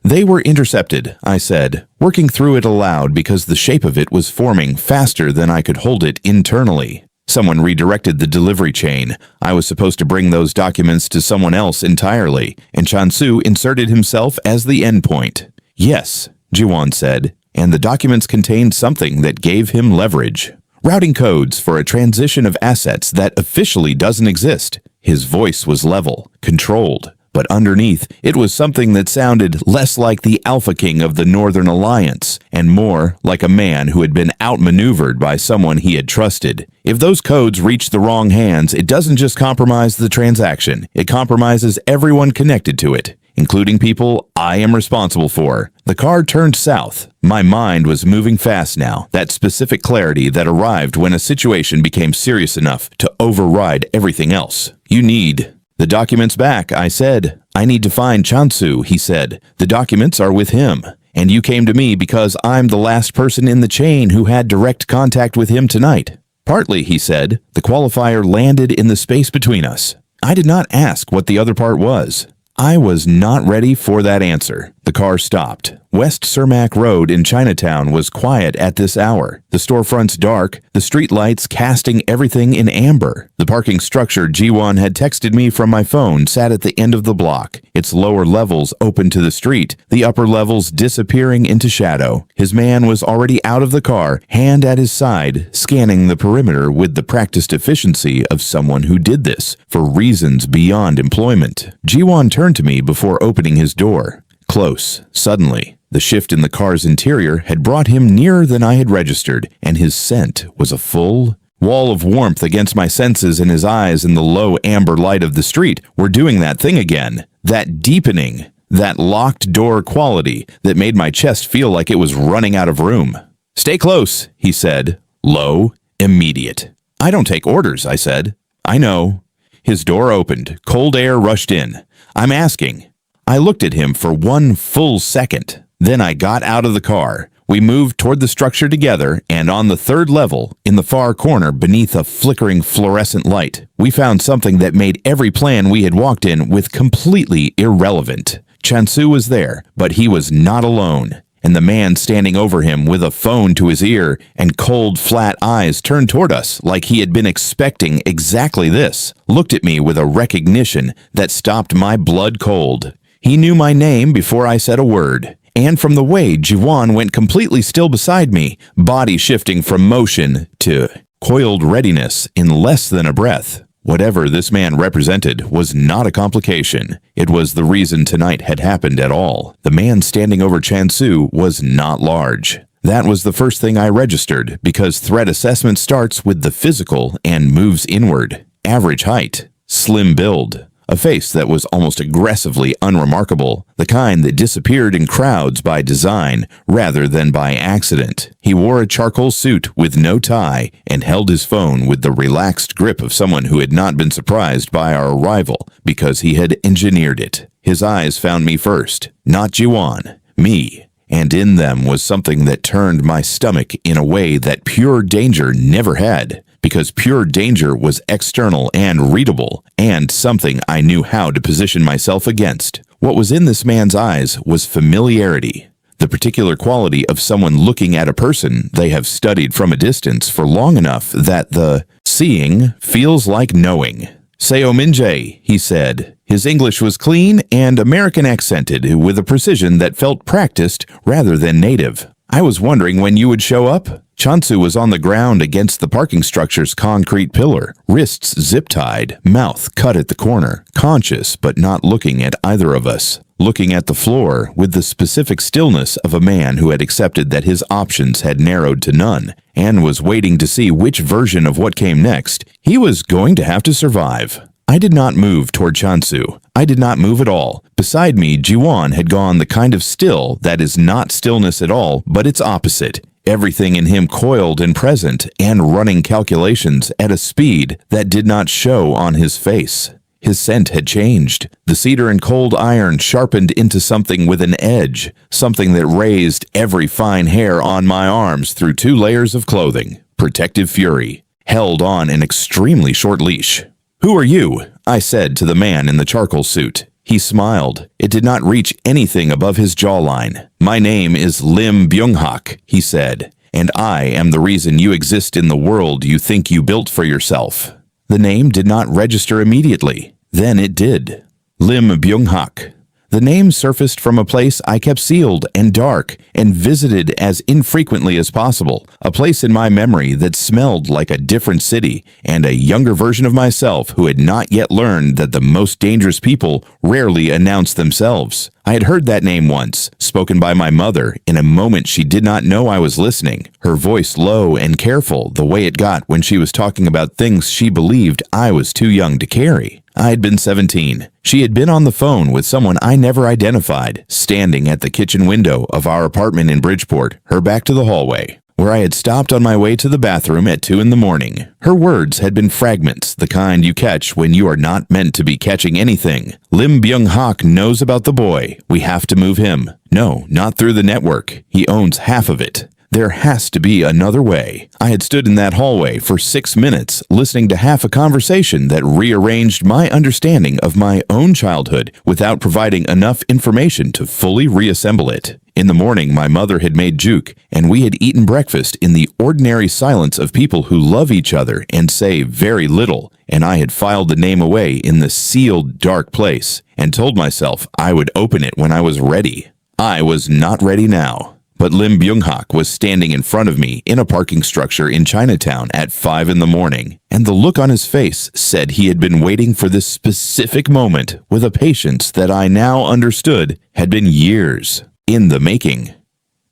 "They were intercepted," I said, working through it aloud because the shape of it was forming faster than I could hold it internally. Someone redirected the delivery chain. I was supposed to bring those documents to someone else entirely, and Chansu inserted himself as the endpoint. "Yes," Jiwon said, "and the documents contained something that gave him leverage. Routing codes for a transition of assets that officially doesn't exist." His voice was level, controlled. But underneath, it was something that sounded less like the Alpha King of the Northern Alliance, and more like a man who had been outmaneuvered by someone he had trusted. If those codes reach the wrong hands, it doesn't just compromise the transaction, it compromises everyone connected to it, including people I am responsible for. The car turned south. My mind was moving fast now, that specific clarity that arrived when a situation became serious enough to override everything else. "You need the documents back," I said. "I need to find Chansu," he said. "The documents are with him. And you came to me because I'm the last person in the chain who had direct contact with him tonight." "Partly," he said. The qualifier landed in the space between us. I did not ask what the other part was. I was not ready for that answer. The car stopped. West Cermak Road in Chinatown was quiet at this hour. The storefronts dark, the street lights casting everything in amber. The parking structure Jiwon had texted me from my phone sat at the end of the block, its lower levels open to the street, the upper levels disappearing into shadow. His man was already out of the car, hand at his side, scanning the perimeter with the practiced efficiency of someone who did this for reasons beyond employment. Jiwon turned to me before opening his door. Close, suddenly. The shift in the car's interior had brought him nearer than I had registered, and his scent was a full wall of warmth against my senses, and his eyes in the low amber light of the street were doing that thing again. That deepening, that locked door quality that made my chest feel like it was running out of room. "Stay close," he said, low, immediate. "I don't take orders," I said. "I know." His door opened. Cold air rushed in. "I'm asking." I looked at him for one full second. Then I got out of the car. We moved toward the structure together, and on the third level, in the far corner beneath a flickering fluorescent light, we found something that made every plan we had walked in with completely irrelevant. Chansu was there, but he was not alone, and the man standing over him with a phone to his ear and cold, flat eyes turned toward us like he had been expecting exactly this, looked at me with a recognition that stopped my blood cold. He knew my name before I said a word. And from the way Jiwon went completely still beside me, body shifting from motion to coiled readiness in less than a breath. Whatever this man represented was not a complication. It was the reason tonight had happened at all. The man standing over Chansu was not large. That was the first thing I registered, because threat assessment starts with the physical and moves inward. Average height, slim build. A face that was almost aggressively unremarkable, the kind that disappeared in crowds by design rather than by accident. He wore a charcoal suit with no tie and held his phone with the relaxed grip of someone who had not been surprised by our arrival because he had engineered it. His eyes found me first, not Jiwon, me. And in them was something that turned my stomach in a way that pure danger never had. Because pure danger was external and readable, and something I knew how to position myself against. What was in this man's eyes was familiarity, the particular quality of someone looking at a person they have studied from a distance for long enough that the seeing feels like knowing. "Seo Minjae," he said. His English was clean and American accented with a precision that felt practiced rather than native. "I was wondering when you would show up." Chansu was on the ground against the parking structure's concrete pillar, wrists zip-tied, mouth cut at the corner, conscious but not looking at either of us, looking at the floor with the specific stillness of a man who had accepted that his options had narrowed to none and was waiting to see which version of what came next he was going to have to survive. I did not move toward Chansu. I did not move at all. Beside me, Jiwon had gone the kind of still that is not stillness at all, but its opposite. Everything in him coiled and present and running calculations at a speed that did not show on his face. His scent had changed. The cedar and cold iron sharpened into something with an edge, something that raised every fine hair on my arms through 2 layers of clothing. Protective fury, held on an extremely short leash. "Who are you?" I said to the man in the charcoal suit. He smiled. It did not reach anything above his jawline. "My name is Lim Byung-hak," he said, "and I am the reason you exist in the world you think you built for yourself." The name did not register immediately. Then it did. Lim Byung-hak. The name surfaced from a place I kept sealed and dark and visited as infrequently as possible, a place in my memory that smelled like a different city and a younger version of myself who had not yet learned that the most dangerous people rarely announce themselves. I had heard that name once, spoken by my mother in a moment she did not know I was listening, her voice low and careful the way it got when she was talking about things she believed I was too young to carry. I had been 17. She had been on the phone with someone I never identified, standing at the kitchen window of our apartment in Bridgeport, her back to the hallway, where I had stopped on my way to the bathroom at 2 a.m. Her words had been fragments, the kind you catch when you are not meant to be catching anything. "Lim Byung-hak knows about the boy. We have to move him." "No, not through the network. He owns half of it." There has to be another way. I had stood in that hallway for 6 minutes, listening to half a conversation that rearranged my understanding of my own childhood without providing enough information to fully reassemble it. In the morning, my mother had made juke, and we had eaten breakfast in the ordinary silence of people who love each other and say very little, and I had filed the name away in the sealed dark place and told myself I would open it when I was ready. I was not ready now. But Lim Byung-hak was standing in front of me in a parking structure in Chinatown at 5 in the morning, and the look on his face said he had been waiting for this specific moment with a patience that I now understood had been years in the making.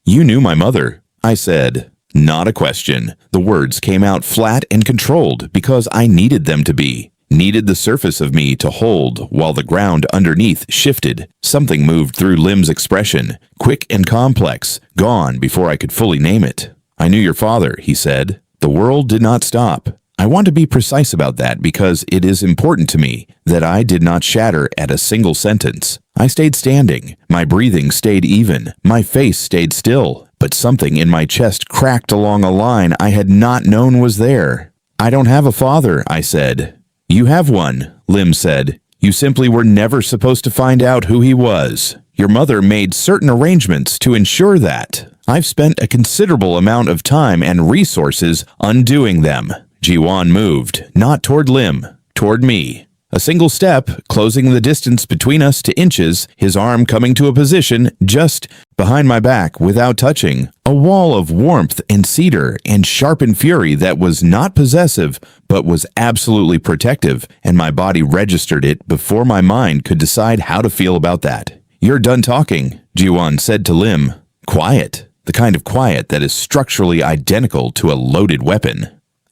"You knew my mother," I said. Not a question. The words came out flat and controlled because I needed them to be. Needed the surface of me to hold while the ground underneath shifted. Something moved through Lim's expression, quick and complex, gone before I could fully name it. "I knew your father," he said. The world did not stop. I want to be precise about that because it is important to me that I did not shatter at a single sentence. I stayed standing. My breathing stayed even. My face stayed still. But something in my chest cracked along a line I had not known was there. "I don't have a father," I said. "You have one," Lim said. "You simply were never supposed to find out who he was. Your mother made certain arrangements to ensure that. I've spent a considerable amount of time and resources undoing them." Jiwon moved, not toward Lim, toward me. A single step, closing the distance between us to inches, his arm coming to a position just behind my back without touching. A wall of warmth and cedar and sharpened fury that was not possessive, but was absolutely protective, and my body registered it before my mind could decide how to feel about that. "You're done talking," Jiwon said to Lim. Quiet. The kind of quiet that is structurally identical to a loaded weapon.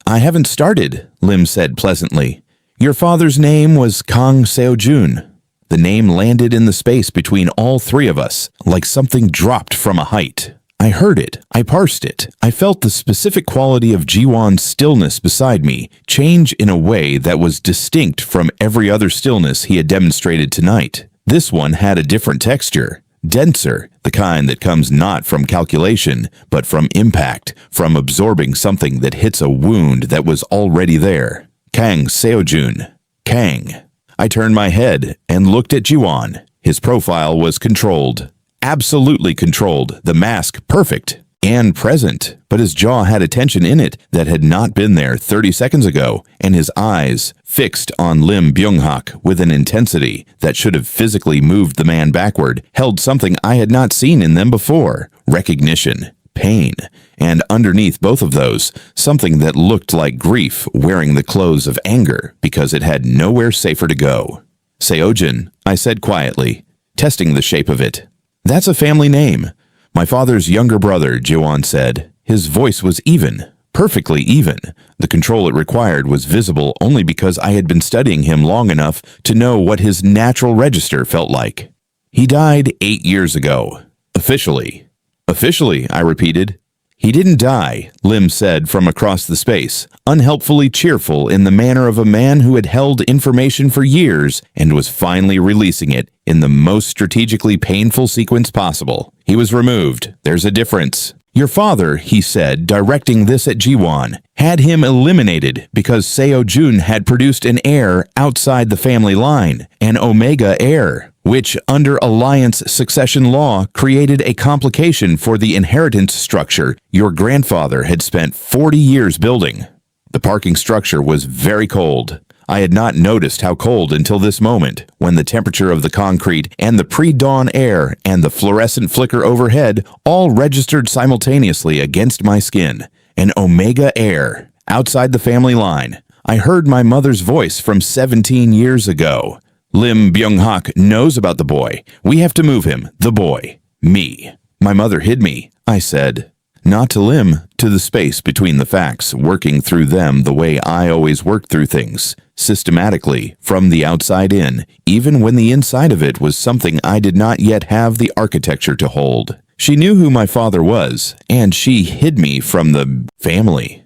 "I haven't started," Lim said pleasantly. "Your father's name was Kang Jiwon." The name landed in the space between all three of us, like something dropped from a height. I heard it. I parsed it. I felt the specific quality of Jiwon's stillness beside me change in a way that was distinct from every other stillness he had demonstrated tonight. This one had a different texture. Denser, the kind that comes not from calculation, but from impact, from absorbing something that hits a wound that was already there. Kang Jiwon. Kang. I turned my head and looked at Jiwon. His profile was controlled. Absolutely controlled. The mask perfect and present, but his jaw had a tension in it that had not been there 30 seconds ago, and his eyes fixed on Lim Byung-hak with an intensity that should have physically moved the man backward, held something I had not seen in them before. Recognition. Pain, and underneath both of those, something that looked like grief wearing the clothes of anger because it had nowhere safer to go. "Seojin," I said quietly, testing the shape of it. "That's a family name." "My father's younger brother," Jiwon said. His voice was even, perfectly even. The control it required was visible only because I had been studying him long enough to know what his natural register felt like. "He died 8 years ago. Officially." "Officially," I repeated. "He didn't die," Lim said from across the space, unhelpfully cheerful in the manner of a man who had held information for years and was finally releasing it in the most strategically painful sequence possible. "He was removed. There's a difference. Your father," he said, directing this at Jiwon, "had him eliminated because Seojin had produced an heir outside the family line, an Omega heir, which, under alliance succession law, created a complication for the inheritance structure your grandfather had spent 40 years building." The parking structure was very cold. I had not noticed how cold until this moment, when the temperature of the concrete and the pre-dawn air and the fluorescent flicker overhead all registered simultaneously against my skin. An Omega heir, outside the family line. I heard my mother's voice from 17 years ago. "Lim Byung-hak knows about the boy. We have to move him. The boy. Me." "My mother hid me," I said. Not to Lim, to the space between the facts, working through them the way I always worked through things, systematically, from the outside in, even when the inside of it was something I did not yet have the architecture to hold. She knew who my father was, and she hid me from the family.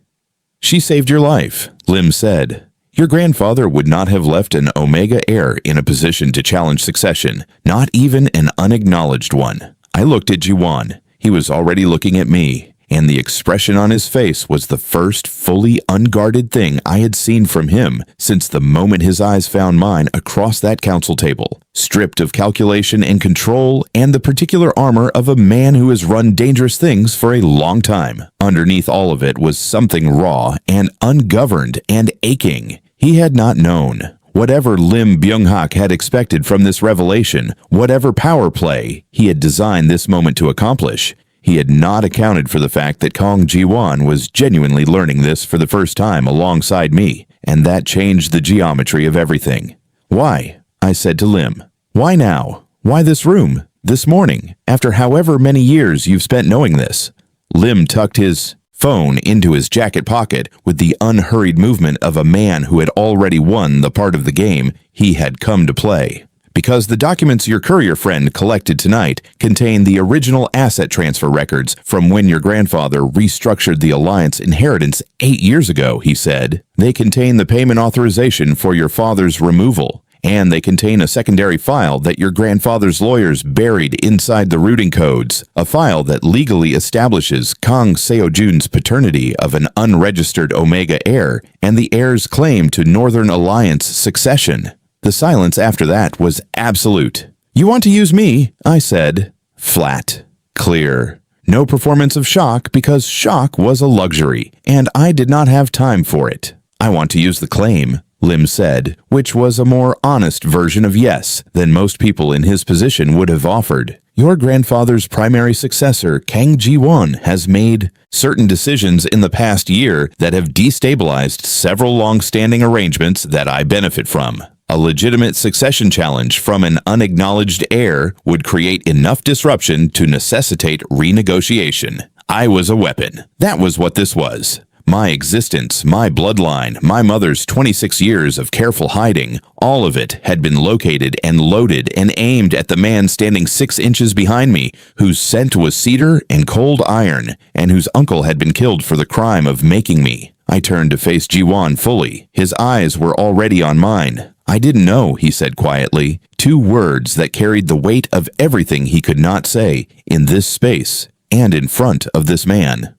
"She saved your life," Lim said. "Your grandfather would not have left an Omega heir in a position to challenge succession, not even an unacknowledged one." I looked at Jiwon. He was already looking at me, and the expression on his face was the first fully unguarded thing I had seen from him since the moment his eyes found mine across that council table. Stripped of calculation and control and the particular armor of a man who has run dangerous things for a long time. Underneath all of it was something raw and ungoverned and aching. He had not known. Whatever Lim Byung-hak had expected from this revelation, whatever power play he had designed this moment to accomplish, he had not accounted for the fact that Kang Jiwon was genuinely learning this for the first time alongside me, and that changed the geometry of everything. "Why?" I said to Lim. "Why now? Why this room? This morning? After however many years you've spent knowing this?" Lim tucked his phone into his jacket pocket with the unhurried movement of a man who had already won the part of the game he had come to play. "Because the documents your courier friend collected tonight contain the original asset transfer records from when your grandfather restructured the Alliance inheritance 8 years ago," he said. "They contain the payment authorization for your father's removal, and they contain a secondary file that your grandfather's lawyers buried inside the routing codes, a file that legally establishes Kang Seo-jun's paternity of an unregistered Omega heir and the heir's claim to Northern Alliance succession." The silence after that was absolute. "You want to use me?" I said. Flat. Clear. No performance of shock because shock was a luxury, and I did not have time for it. "I want to use the claim," Lim said, which was a more honest version of yes than most people in his position would have offered. "Your grandfather's primary successor, Kang Jiwon, has made certain decisions in the past year that have destabilized several long-standing arrangements that I benefit from. A legitimate succession challenge from an unacknowledged heir would create enough disruption to necessitate renegotiation. I was a weapon. That was what this was. My existence, my bloodline, my mother's 26 years of careful hiding, all of it had been located and loaded and aimed at the man standing 6 inches behind me, whose scent was cedar and cold iron, and whose uncle had been killed for the crime of making me. I turned to face Jiwon fully. His eyes were already on mine. "I didn't know," he said quietly, 2 words that carried the weight of everything he could not say in this space and in front of this man.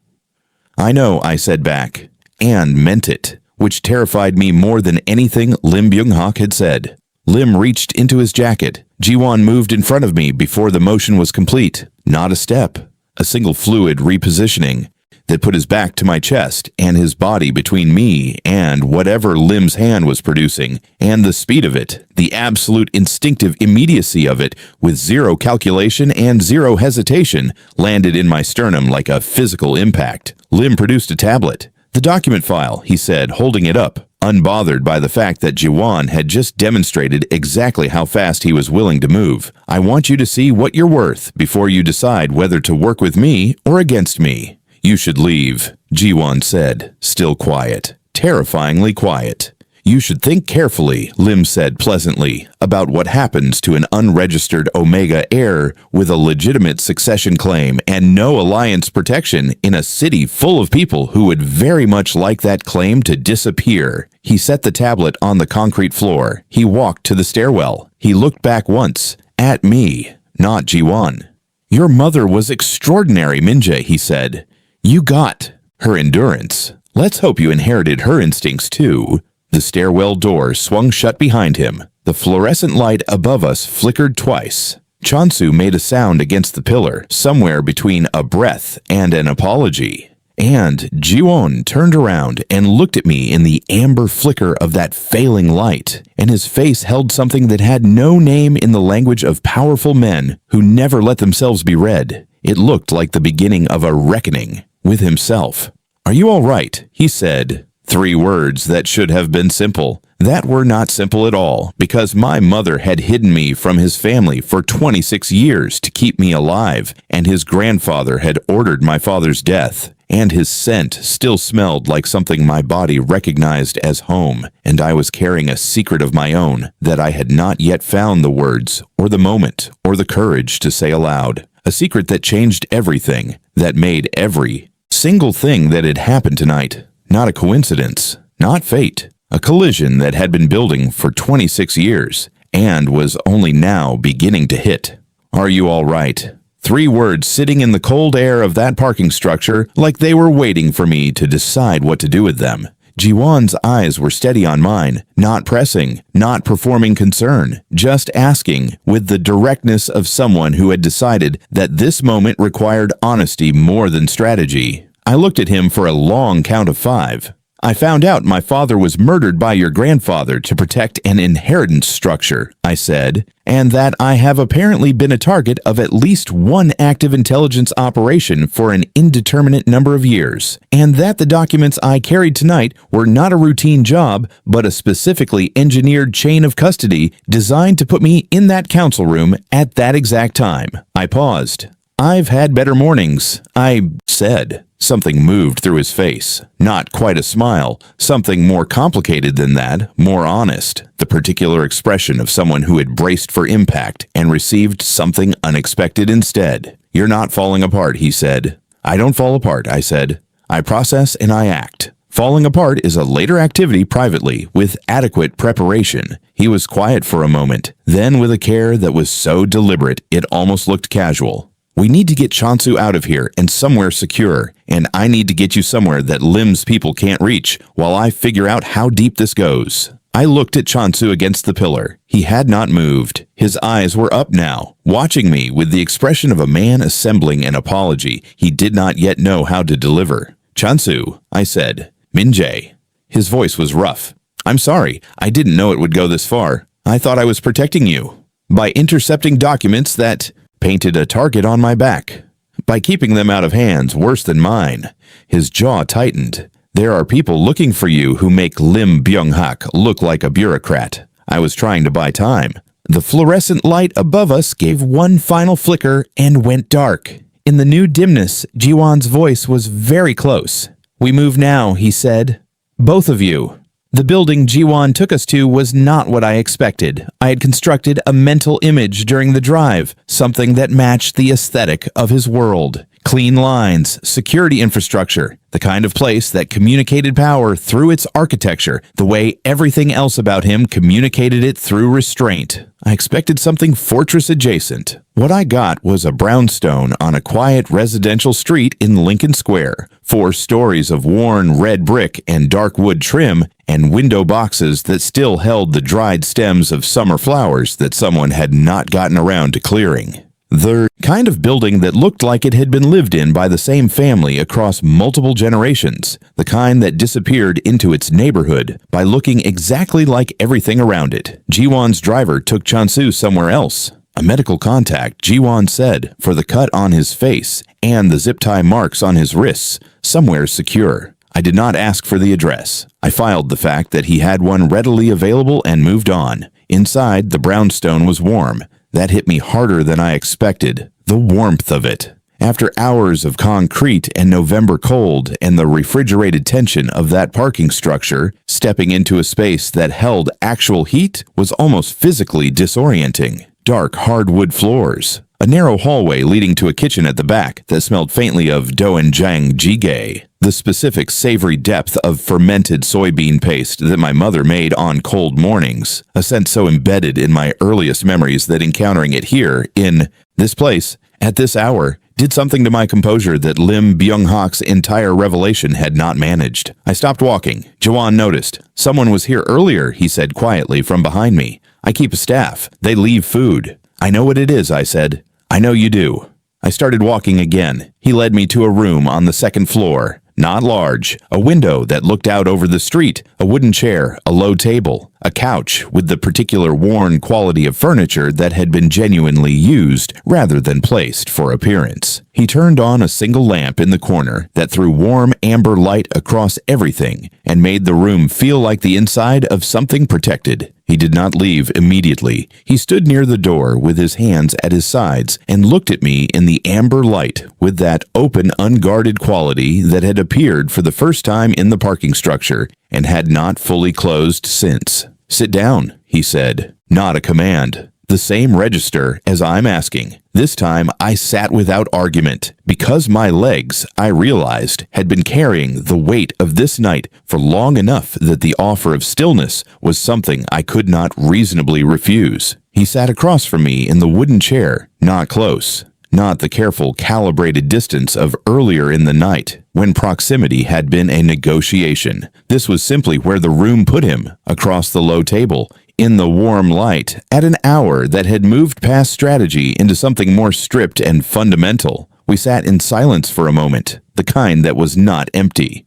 "I know," I said back, and meant it, which terrified me more than anything Lim Byung-hak had said. Lim reached into his jacket. Jiwon moved in front of me before the motion was complete. Not a step. A single fluid repositioning that put his back to my chest and his body between me and whatever Lim's hand was producing, and the speed of it, the absolute instinctive immediacy of it, with zero calculation and zero hesitation, landed in my sternum like a physical impact. Lim produced a tablet. "The document file," he said, holding it up, unbothered by the fact that Jiwon had just demonstrated exactly how fast he was willing to move. "I want you to see what you're worth before you decide whether to work with me or against me." "You should leave," Jiwon said, still quiet, terrifyingly quiet. "You should think carefully," Lim said pleasantly, "about what happens to an unregistered Omega heir with a legitimate succession claim and no alliance protection in a city full of people who would very much like that claim to disappear." He set the tablet on the concrete floor. He walked to the stairwell. He looked back once, at me, not Jiwon. "Your mother was extraordinary, Minjae," he said. "You got her endurance. Let's hope you inherited her instincts too." The stairwell door swung shut behind him. The fluorescent light above us flickered twice. Chonsu made a sound against the pillar, somewhere between a breath and an apology. And Jiwon turned around and looked at me in the amber flicker of that failing light, and his face held something that had no name in the language of powerful men who never let themselves be read. It looked like the beginning of a reckoning with himself. "Are you all right?" he said. 3 words that should have been simple, that were not simple at all, because my mother had hidden me from his family for 26 years to keep me alive, and his grandfather had ordered my father's death, and his scent still smelled like something my body recognized as home, and I was carrying a secret of my own that I had not yet found the words, or the moment, or the courage to say aloud. A secret that changed everything, that made every single thing that had happened tonight not a coincidence, not fate, a collision that had been building for 26 years and was only now beginning to hit. "Are you all right?" 3 words sitting in the cold air of that parking structure like they were waiting for me to decide what to do with them. Jiwon's eyes were steady on mine, not pressing, not performing concern, just asking with the directness of someone who had decided that this moment required honesty more than strategy. I looked at him for a long count of 5. I found out my father was murdered by your grandfather to protect an inheritance structure, I said, and that I have apparently been a target of at least one active intelligence operation for an indeterminate number of years, and that the documents I carried tonight were not a routine job, but a specifically engineered chain of custody designed to put me in that council room at that exact time. I paused. I've had better mornings, I said. Something moved through his face. Not quite a smile. Something more complicated than that, more honest. The particular expression of someone who had braced for impact and received something unexpected instead. You're not falling apart, he said. I don't fall apart, I said. I process and I act. Falling apart is a later activity privately, with adequate preparation. He was quiet for a moment, then with a care that was so deliberate it almost looked casual. We need to get Chansu out of here and somewhere secure, and I need to get you somewhere that Lim's people can't reach while I figure out how deep this goes. I looked at Chansu against the pillar. He had not moved. His eyes were up now, watching me with the expression of a man assembling an apology he did not yet know how to deliver. Chansu, I said. Min-jae. His voice was rough. I'm sorry, I didn't know it would go this far. I thought I was protecting you. By intercepting documents that painted a target on my back. By keeping them out of hands worse than mine. His jaw tightened. There are people looking for you who make Lim Byung-hak look like a bureaucrat. I was trying to buy time. The fluorescent light above us gave one final flicker and went dark. In the new dimness, Jiwon's voice was very close. We move now, he said. Both of you. The building Jiwon took us to was not what I expected. I had constructed a mental image during the drive, something that matched the aesthetic of his world. Clean lines, security infrastructure, the kind of place that communicated power through its architecture, the way everything else about him communicated it through restraint. I expected something fortress adjacent. What I got was a brownstone on a quiet residential street in Lincoln Square, 4 stories of worn red brick and dark wood trim, and window boxes that still held the dried stems of summer flowers that someone had not gotten around to clearing. The kind of building that looked like it had been lived in by the same family across multiple generations, the kind that disappeared into its neighborhood by looking exactly like everything around it. Jiwon's driver took Chansu somewhere else. A medical contact, Jiwon said, for the cut on his face and the zip tie marks on his wrists, somewhere secure. I did not ask for the address. I filed the fact that he had one readily available and moved on. Inside, the brownstone was warm. That hit me harder than I expected. The warmth of it. After hours of concrete and November cold and the refrigerated tension of that parking structure, stepping into a space that held actual heat was almost physically disorienting. Dark hardwood floors. A narrow hallway leading to a kitchen at the back that smelled faintly of doenjang jjigae, the specific savory depth of fermented soybean paste that my mother made on cold mornings, a scent so embedded in my earliest memories that encountering it here, in this place, at this hour, did something to my composure that Lim Byung-hak's entire revelation had not managed. I stopped walking. Jiwon noticed. Someone was here earlier, he said quietly from behind me. I keep a staff. They leave food. I know what it is, I said. I know you do. I started walking again. He led me to a room on the 2nd floor. Not large. A window that looked out over the street. A wooden chair. A low table. A couch with the particular worn quality of furniture that had been genuinely used rather than placed for appearance. He turned on a single lamp in the corner that threw warm amber light across everything and made the room feel like the inside of something protected. He did not leave immediately. He stood near the door with his hands at his sides and looked at me in the amber light with that open, unguarded quality that had appeared for the first time in the parking structure and had not fully closed since. Sit down, he said. Not a command. The same register as I'm asking. This time I sat without argument, because my legs, I realized, had been carrying the weight of this night for long enough that the offer of stillness was something I could not reasonably refuse. He sat across from me in the wooden chair, not close. not the careful, calibrated distance of earlier in the night, when proximity had been a negotiation. This was simply where the room put him, across the low table, in the warm light, at an hour that had moved past strategy into something more stripped and fundamental. We sat in silence for a moment, the kind that was not empty.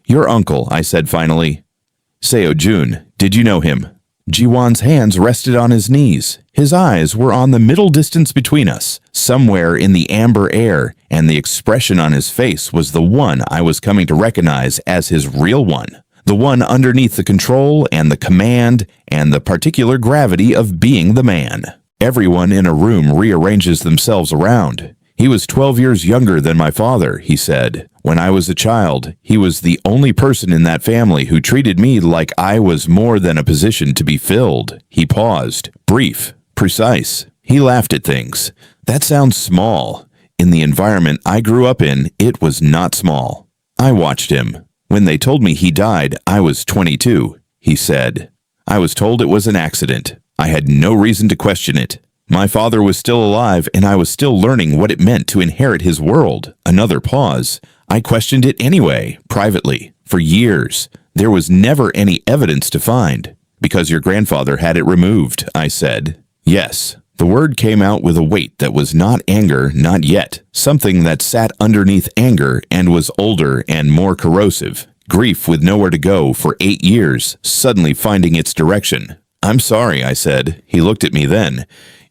"Your uncle," I said finally. "Seo-jun, did you know him?" Jiwon's hands rested on his knees. His eyes were on the middle distance between us, somewhere in the amber air, and the expression on his face was the one I was coming to recognize as his real one. The one underneath the control and the command and the particular gravity of being the man. Everyone in a room rearranges themselves around. "He was 12 years younger than my father," he said. "When I was a child, he was the only person in that family who treated me like I was more than a position to be filled." He paused, brief, precise. He laughed at things. "That sounds small. In the environment I grew up in, it was not small." I watched him. "When they told me he died, I was 22, he said. "I was told it was an accident. I had no reason to question it. My father was still alive, and I was still learning what it meant to inherit his world." Another pause. "I questioned it anyway, privately, for years. There was never any evidence to find." "Because your grandfather had it removed," I said. "Yes." The word came out with a weight that was not anger, not yet. Something that sat underneath anger and was older and more corrosive. Grief with nowhere to go for 8 years, suddenly finding its direction. "I'm sorry," I said. He looked at me then.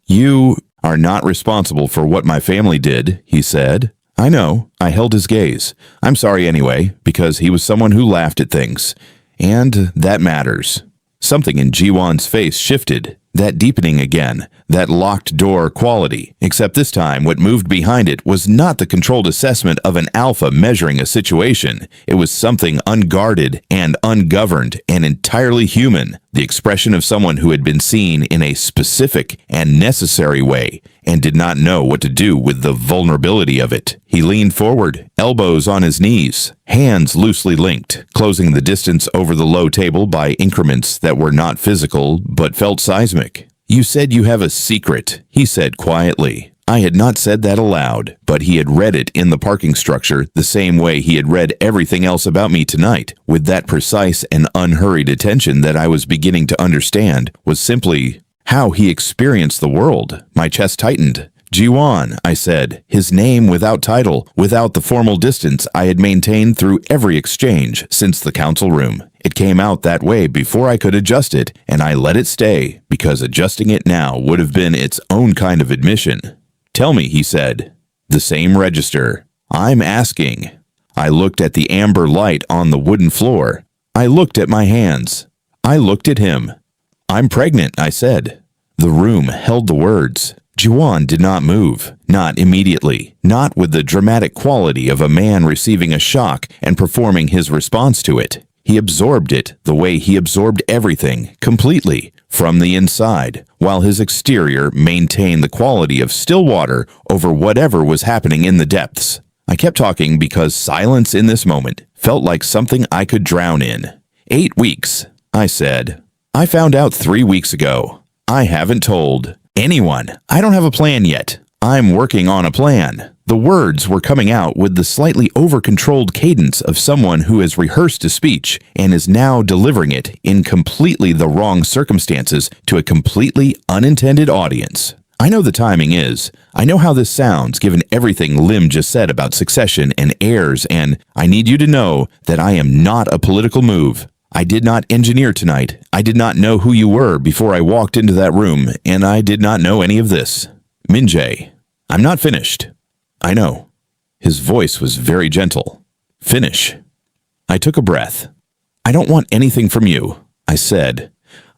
"You are not responsible for what my family did," he said. "I know." I held his gaze. "I'm sorry anyway, because he was someone who laughed at things. And that matters." Something in Jiwon's face shifted. That deepening again, that locked door quality, except this time what moved behind it was not the controlled assessment of an alpha measuring a situation. It was something unguarded and ungoverned and entirely human, the expression of someone who had been seen in a specific and necessary way and did not know what to do with the vulnerability of it. He leaned forward, elbows on his knees, hands loosely linked, closing the distance over the low table by increments that were not physical but felt seismic. "You said you have a secret," he said quietly. I had not said that aloud, but he had read it in the parking structure the same way he had read everything else about me tonight, with that precise and unhurried attention that I was beginning to understand was simply how he experienced the world. My chest tightened. "Jiwon," I said, his name without title, without the formal distance I had maintained through every exchange since the council room. It came out that way before I could adjust it, and I let it stay, because adjusting it now would have been its own kind of admission. "Tell me," he said. "The same register." "I'm asking." I looked at the amber light on the wooden floor. I looked at my hands. I looked at him. "I'm pregnant," I said. The room held the words. Jiwon did not move, not immediately, not with the dramatic quality of a man receiving a shock and performing his response to it. He absorbed it the way he absorbed everything, completely, from the inside, while his exterior maintained the quality of still water over whatever was happening in the depths. I kept talking because silence in this moment felt like something I could drown in. 8 weeks, I said. "I found out 3 weeks ago. I haven't told anyone. I don't have a plan yet. I'm working on a plan." The words were coming out with the slightly over-controlled cadence of someone who has rehearsed a speech and is now delivering it in completely the wrong circumstances to a completely unintended audience. I know the timing is. I know how this sounds given everything Lim just said about succession and heirs, and I need you to know that I am not a political move. I did not engineer tonight. I did not know who you were before I walked into that room, and I did not know any of this. Min-jae, I'm not finished. I know. His voice was very gentle. Finish. I took a breath. I don't want anything from you, I said.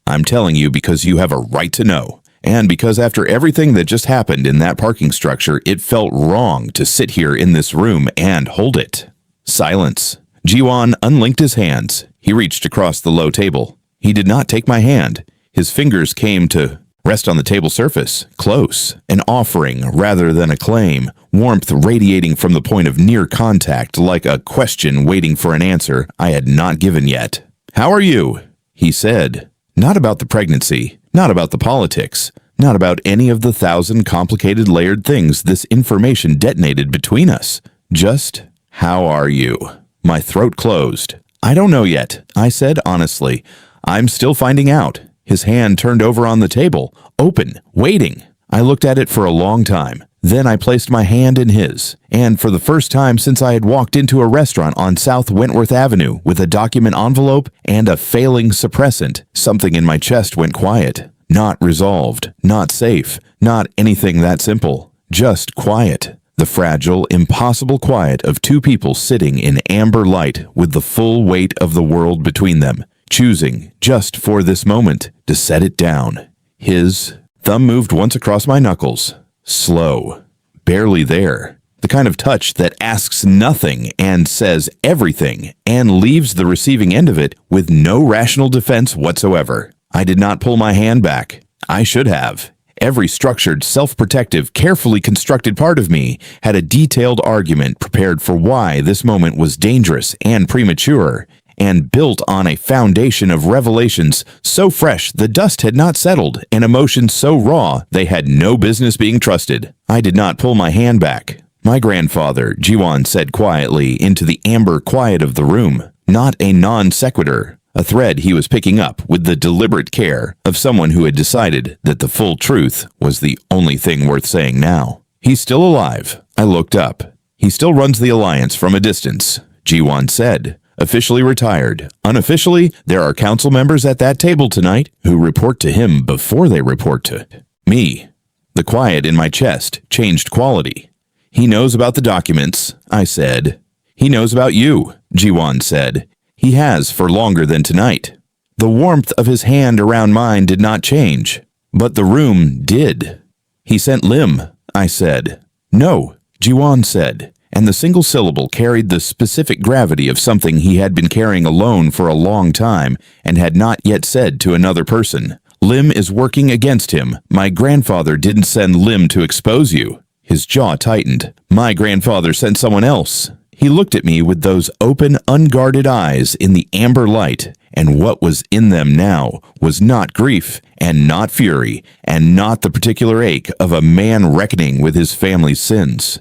I'm telling you because you have a right to know, and because after everything that just happened in that parking structure, it felt wrong to sit here in this room and hold it. Silence. Jiwon unlinked his hands. He reached across the low table. He did not take my hand. His fingers came to rest on the table surface, close, an offering rather than a claim, warmth radiating from the point of near contact like a question waiting for an answer I had not given yet. "How are you?" he said. Not about the pregnancy, not about the politics, Not about any of the 1,000 complicated layered things this information detonated between us. Just, how are you? My throat closed. I don't know yet, I said honestly. I'm still finding out. His hand turned over on the table, open, waiting. I looked at it for a long time. Then I placed my hand in his, and for the first time since I had walked into a restaurant on South Wentworth Avenue with a document envelope and a failing suppressant, something in my chest went quiet. Not resolved, not safe, not anything that simple. Just quiet. The fragile, impossible quiet of two people sitting in amber light with the full weight of the world between them, choosing, just for this moment, to set it down. His thumb moved once across my knuckles. Slow. Barely there. The kind of touch that asks nothing and says everything and leaves the receiving end of it with no rational defense whatsoever. I did not pull my hand back. I should have. Every structured, self-protective, carefully constructed part of me had a detailed argument prepared for why this moment was dangerous and premature, and built on a foundation of revelations so fresh the dust had not settled and emotions so raw they had no business being trusted. I did not pull my hand back. My grandfather, Jiwon said quietly into the amber quiet of the room, not a non sequitur, a thread he was picking up with the deliberate care of someone who had decided that the full truth was the only thing worth saying now. He's still alive. I looked up. He still runs the alliance from a distance, Jiwon said. Officially retired. Unofficially, there are council members at that table tonight who report to him before they report to me. The quiet in my chest changed quality. He knows about the documents, I said. He knows about you, Jiwon said. He has for longer than tonight. The warmth of his hand around mine did not change, but the room did. He sent Lim, I said. No, Jiwon said. And the single syllable carried the specific gravity of something he had been carrying alone for a long time and had not yet said to another person. Lim is working against him. My grandfather didn't send Lim to expose you. His jaw tightened. My grandfather sent someone else. He looked at me with those open, unguarded eyes in the amber light, and what was in them now was not grief and not fury and not the particular ache of a man reckoning with his family's sins.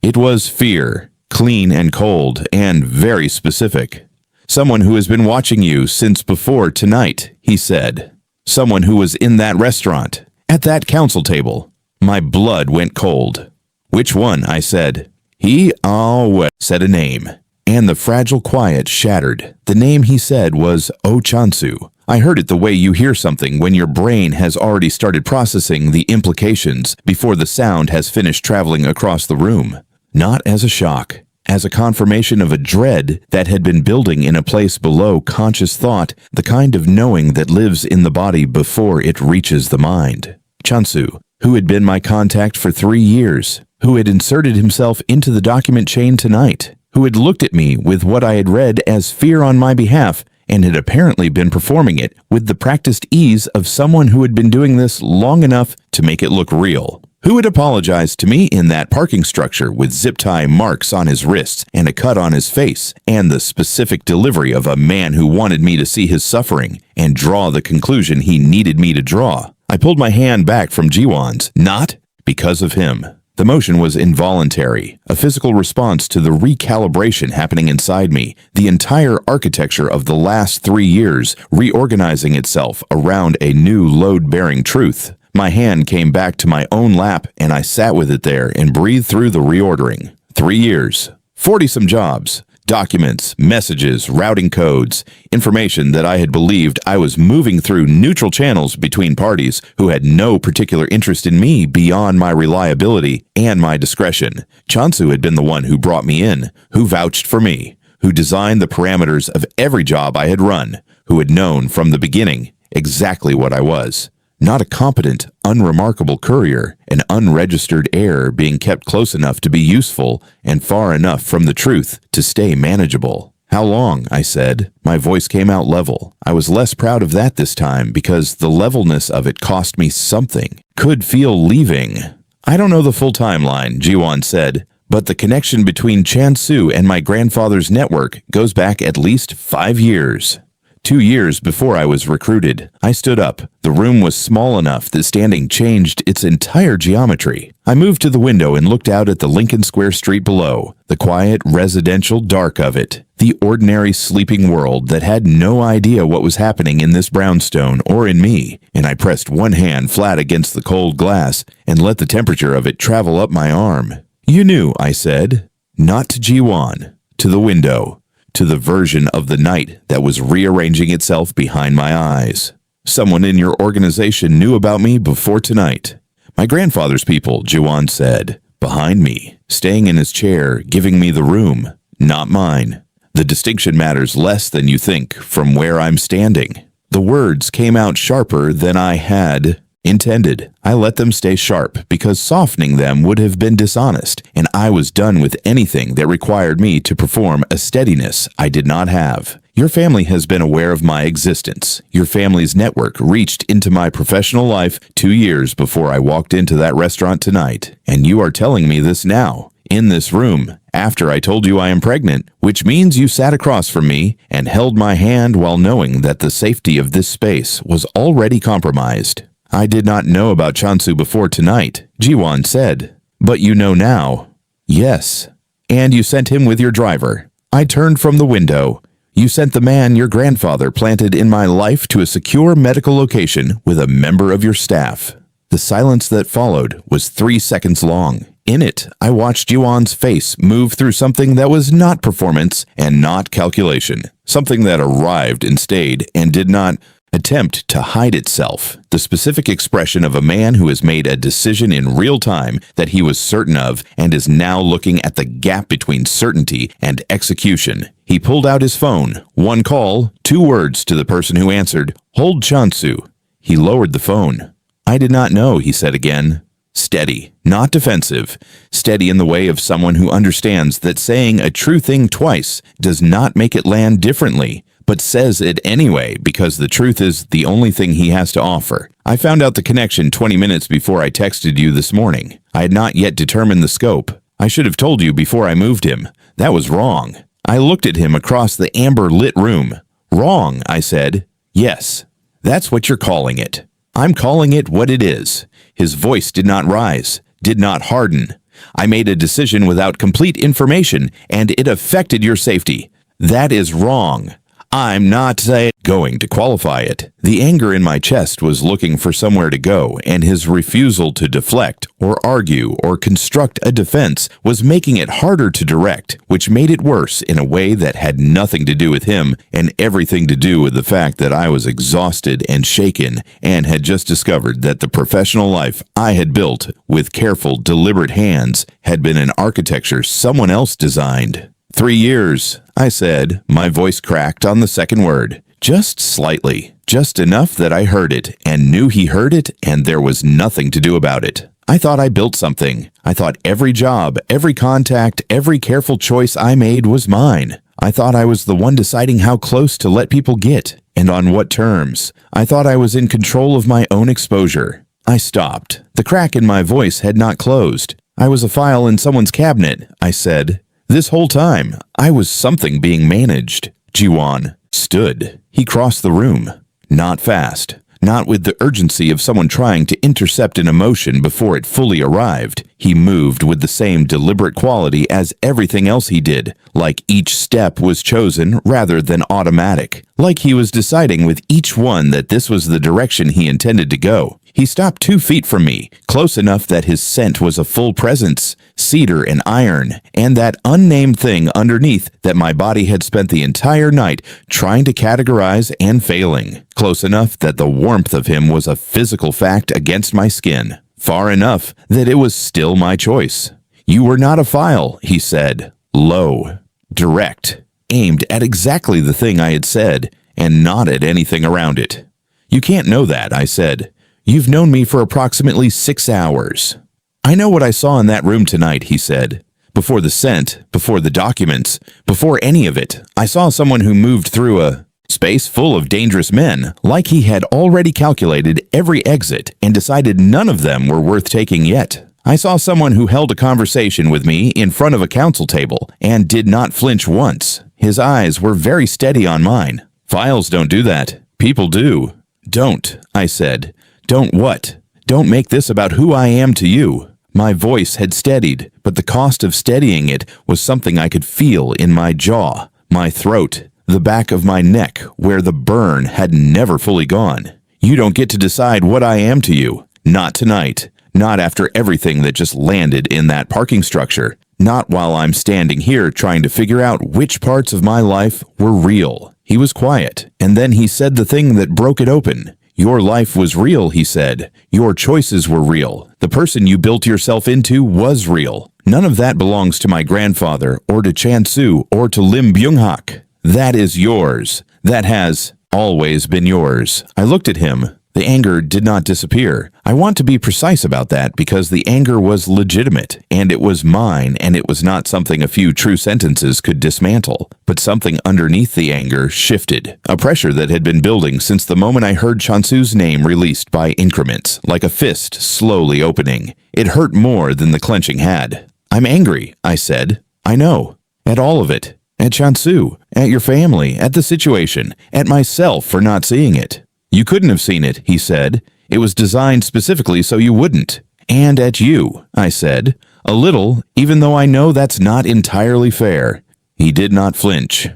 It was fear, clean and cold, and very specific. Someone who has been watching you since before tonight, he said. Someone who was in that restaurant, at that council table. My blood went cold. Which one? I said. He always said a name, and the fragile quiet shattered. The name he said was Oh Chansu. I heard it the way you hear something when your brain has already started processing the implications before the sound has finished traveling across the room. Not as a shock, as a confirmation of a dread that had been building in a place below conscious thought, the kind of knowing that lives in the body before it reaches the mind. Chansu, who had been my contact for 3 years, who had inserted himself into the document chain tonight, who had looked at me with what I had read as fear on my behalf, and had apparently been performing it with the practiced ease of someone who had been doing this long enough to make it look real. Who had apologized to me in that parking structure with zip tie marks on his wrists and a cut on his face, and the specific delivery of a man who wanted me to see his suffering and draw the conclusion he needed me to draw. I pulled my hand back from Jiwon's, not because of him. The motion was involuntary, a physical response to the recalibration happening inside me, the entire architecture of the last 3 years reorganizing itself around a new load-bearing truth. My hand came back to my own lap, and I sat with it there and breathed through the reordering. 3 years, 40-some jobs, documents, messages, routing codes, information that I had believed I was moving through neutral channels between parties who had no particular interest in me beyond my reliability and my discretion. Chansu had been the one who brought me in, who vouched for me, who designed the parameters of every job I had run, who had known from the beginning exactly what I was. Not a competent, unremarkable courier, an unregistered heir being kept close enough to be useful and far enough from the truth to stay manageable. How long? I said. My voice came out level. I was less proud of that this time because the levelness of it cost me something. Could feel leaving. I don't know the full timeline, Jiwon said, but the connection between Chansu and my grandfather's network goes back at least 5 years. 2 years before I was recruited. I stood up. The room was small enough that standing changed its entire geometry. I moved to the window and looked out at the Lincoln Square street below, the quiet, residential dark of it, the ordinary sleeping world that had no idea what was happening in this brownstone or in me, and I pressed one hand flat against the cold glass and let the temperature of it travel up my arm. "You knew," I said. Not to Jiwon, to the window, to the version of the night that was rearranging itself behind my eyes. "Someone in your organization knew about me before tonight." "My grandfather's people," Jiwon said, behind me, staying in his chair, giving me the room, not mine. "The distinction matters less than you think from where I'm standing." The words came out sharper than I had intended. I let them stay sharp because softening them would have been dishonest, and I was done with anything that required me to perform a steadiness I did not have. Your family has been aware of my existence. Your family's network reached into my professional life 2 years before I walked into that restaurant tonight, and you are telling me this now, in this room, after I told you I am pregnant, which means you sat across from me and held my hand while knowing that the safety of this space was already compromised. "I did not know about Chansu before tonight," Jiwon said. "But you know now." "Yes." "And you sent him with your driver." I turned from the window. "You sent the man your grandfather planted in my life to a secure medical location with a member of your staff." The silence that followed was 3 seconds long. In it, I watched Jiwon's face move through something that was not performance and not calculation, something that arrived and stayed and did not attempt to hide itself. The specific expression of a man who has made a decision in real time that he was certain of and is now looking at the gap between certainty and execution. He pulled out his phone. 1 call, 2 words to the person who answered, "Hold Chansu." He lowered the phone. "I did not know," he said again. Steady, not defensive. Steady in the way of someone who understands that saying a true thing twice does not make it land differently, but says it anyway because the truth is the only thing he has to offer. I found out the connection 20 minutes before I texted you this morning. I had not yet determined the scope. I should have told you before I moved him. That was wrong. I looked at him across the amber-lit room. "Wrong," I said. "Yes, that's what you're calling it." "I'm calling it what it is." His voice did not rise, did not harden. "I made a decision without complete information, and it affected your safety. That is wrong. I'm not going to qualify it." The anger in my chest was looking for somewhere to go, and his refusal to deflect or argue or construct a defense was making it harder to direct, which made it worse in a way that had nothing to do with him and everything to do with the fact that I was exhausted and shaken and had just discovered that the professional life I had built with careful, deliberate hands had been an architecture someone else designed. 3 years, I said, my voice cracked on the second word. Just slightly, just enough that I heard it and knew he heard it and there was nothing to do about it. I thought I built something. I thought every job, every contact, every careful choice I made was mine. I thought I was the one deciding how close to let people get and on what terms. I thought I was in control of my own exposure. I stopped. The crack in my voice had not closed. I was a file in someone's cabinet, I said. This whole time, I was something being managed. Jiwon stood. He crossed the room. Not fast. Not with the urgency of someone trying to intercept an emotion before it fully arrived. He moved with the same deliberate quality as everything else he did, like each step was chosen rather than automatic, like he was deciding with each one that this was the direction he intended to go. He stopped 2 feet from me, close enough that his scent was a full presence, cedar and iron, and that unnamed thing underneath that my body had spent the entire night trying to categorize and failing. Close enough that the warmth of him was a physical fact against my skin. Far enough that it was still my choice. You were not a file, he said. Low, direct, aimed at exactly the thing I had said, and not at anything around it. You can't know that, I said. You've known me for approximately 6 hours. I know what I saw in that room tonight, he said. Before the scent, before the documents, before any of it, I saw someone who moved through a space full of dangerous men, like he had already calculated every exit and decided none of them were worth taking yet. I saw someone who held a conversation with me in front of a council table and did not flinch once. His eyes were very steady on mine. Files don't do that. People do. Don't, I said. Don't what? Don't make this about who I am to you. My voice had steadied, but the cost of steadying it was something I could feel in my jaw, my throat, the back of my neck where the burn had never fully gone. You don't get to decide what I am to you. Not tonight. Not after everything that just landed in that parking structure. Not while I'm standing here trying to figure out which parts of my life were real. He was quiet, and then he said the thing that broke it open. Your life was real, he said. Your choices were real. The person you built yourself into was real. None of that belongs to my grandfather, or to Chan-soo, or to Lim Byung-hak. That is yours. That has always been yours. I looked at him. The anger did not disappear. I want to be precise about that because the anger was legitimate, and it was mine, and it was not something a few true sentences could dismantle. But something underneath the anger shifted, a pressure that had been building since the moment I heard Chan-soo's name released by increments, like a fist slowly opening. It hurt more than the clenching had. I'm angry, I said. I know. At all of it. At Chan-soo, at your family, at the situation, at myself for not seeing it. You couldn't have seen it, he said. It was designed specifically so you wouldn't. And at you, I said. A little, even though I know that's not entirely fair. He did not flinch.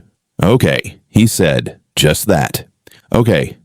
Okay, he said. Just that. Okay.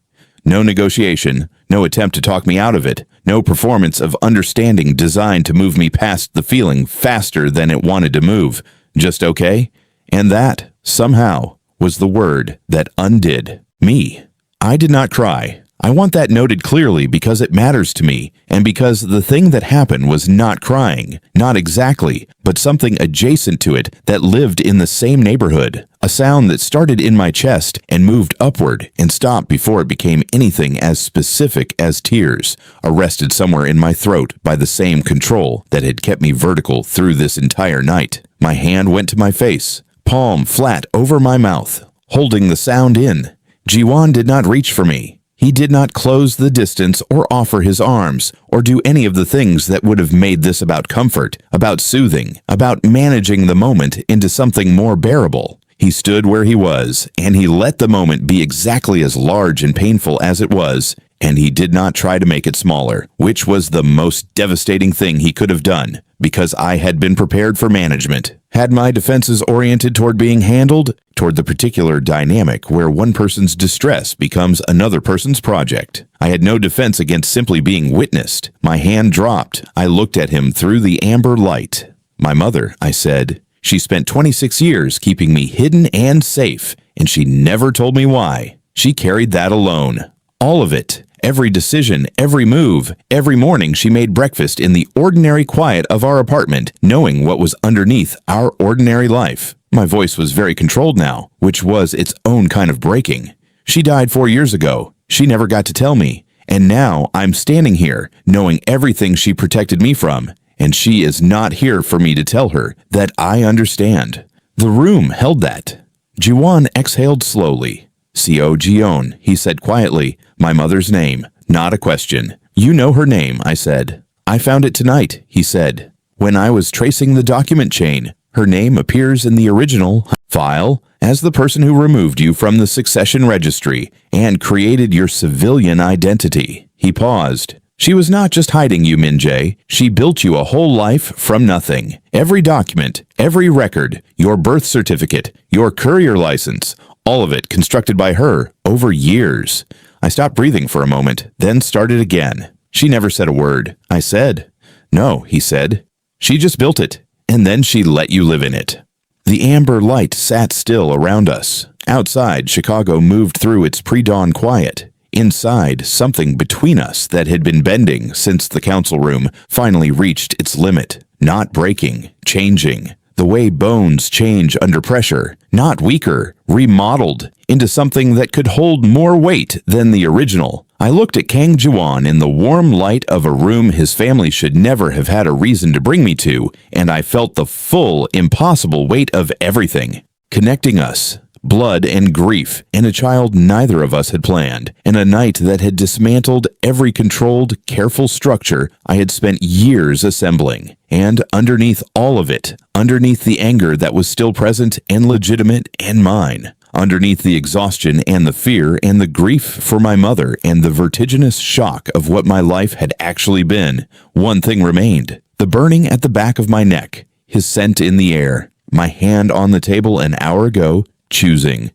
No negotiation, no attempt to talk me out of it, no performance of understanding designed to move me past the feeling faster than it wanted to move. Just okay? And that, somehow, was the word that undid me. I did not cry. I want that noted clearly because it matters to me, and because the thing that happened was not crying, not exactly, but something adjacent to it that lived in the same neighborhood, a sound that started in my chest and moved upward and stopped before it became anything as specific as tears, arrested somewhere in my throat by the same control that had kept me vertical through this entire night. My hand went to my face, palm flat over my mouth, holding the sound in. Jiwon did not reach for me. He did not close the distance or offer his arms or do any of the things that would have made this about comfort, about soothing, about managing the moment into something more bearable. He stood where he was, and he let the moment be exactly as large and painful as it was, and he did not try to make it smaller, which was the most devastating thing he could have done, because I had been prepared for management. Had my defenses oriented toward being handled, toward the particular dynamic where one person's distress becomes another person's project. I had no defense against simply being witnessed. My hand dropped. I looked at him through the amber light. My mother, I said. She spent 26 years keeping me hidden and safe, and she never told me why. She carried that alone. All of it. Every decision, every move, every morning she made breakfast in the ordinary quiet of our apartment, knowing what was underneath our ordinary life. My voice was very controlled now, which was its own kind of breaking. She died 4 years ago. She never got to tell me. And now I'm standing here, knowing everything she protected me from, and she is not here for me to tell her that I understand. The room held that. Jiwon exhaled slowly. Seo Jion, he said quietly, my mother's name, not a question. You know her name, I said. I found it tonight, he said. When I was tracing the document chain, her name appears in the original file as the person who removed you from the succession registry and created your civilian identity. He paused. She was not just hiding you, Min-jae. She built you a whole life from nothing. Every document, every record, your birth certificate, your courier license, all of it constructed by her over years. I stopped breathing for a moment, then started again. She never said a word. I said, "No," he said. "She just built it, and then she let you live in it." The amber light sat still around us. Outside, Chicago moved through its pre-dawn quiet. Inside, something between us that had been bending since the council room finally reached its limit. Not breaking, changing. The way bones change under pressure, not weaker, remodeled into something that could hold more weight than the original. I looked at Kang Jiwon in the warm light of a room his family should never have had a reason to bring me to, and I felt the full, impossible weight of everything connecting us. Blood and grief, and a child neither of us had planned, and a night that had dismantled every controlled, careful structure I had spent years assembling. And underneath all of it, underneath the anger that was still present and legitimate and mine, Underneath the exhaustion and the fear and the grief for my mother and the vertiginous shock of what my life had actually been, one thing remained. The burning at the back of my neck, his scent in the air, my hand on the table an hour ago, choosing.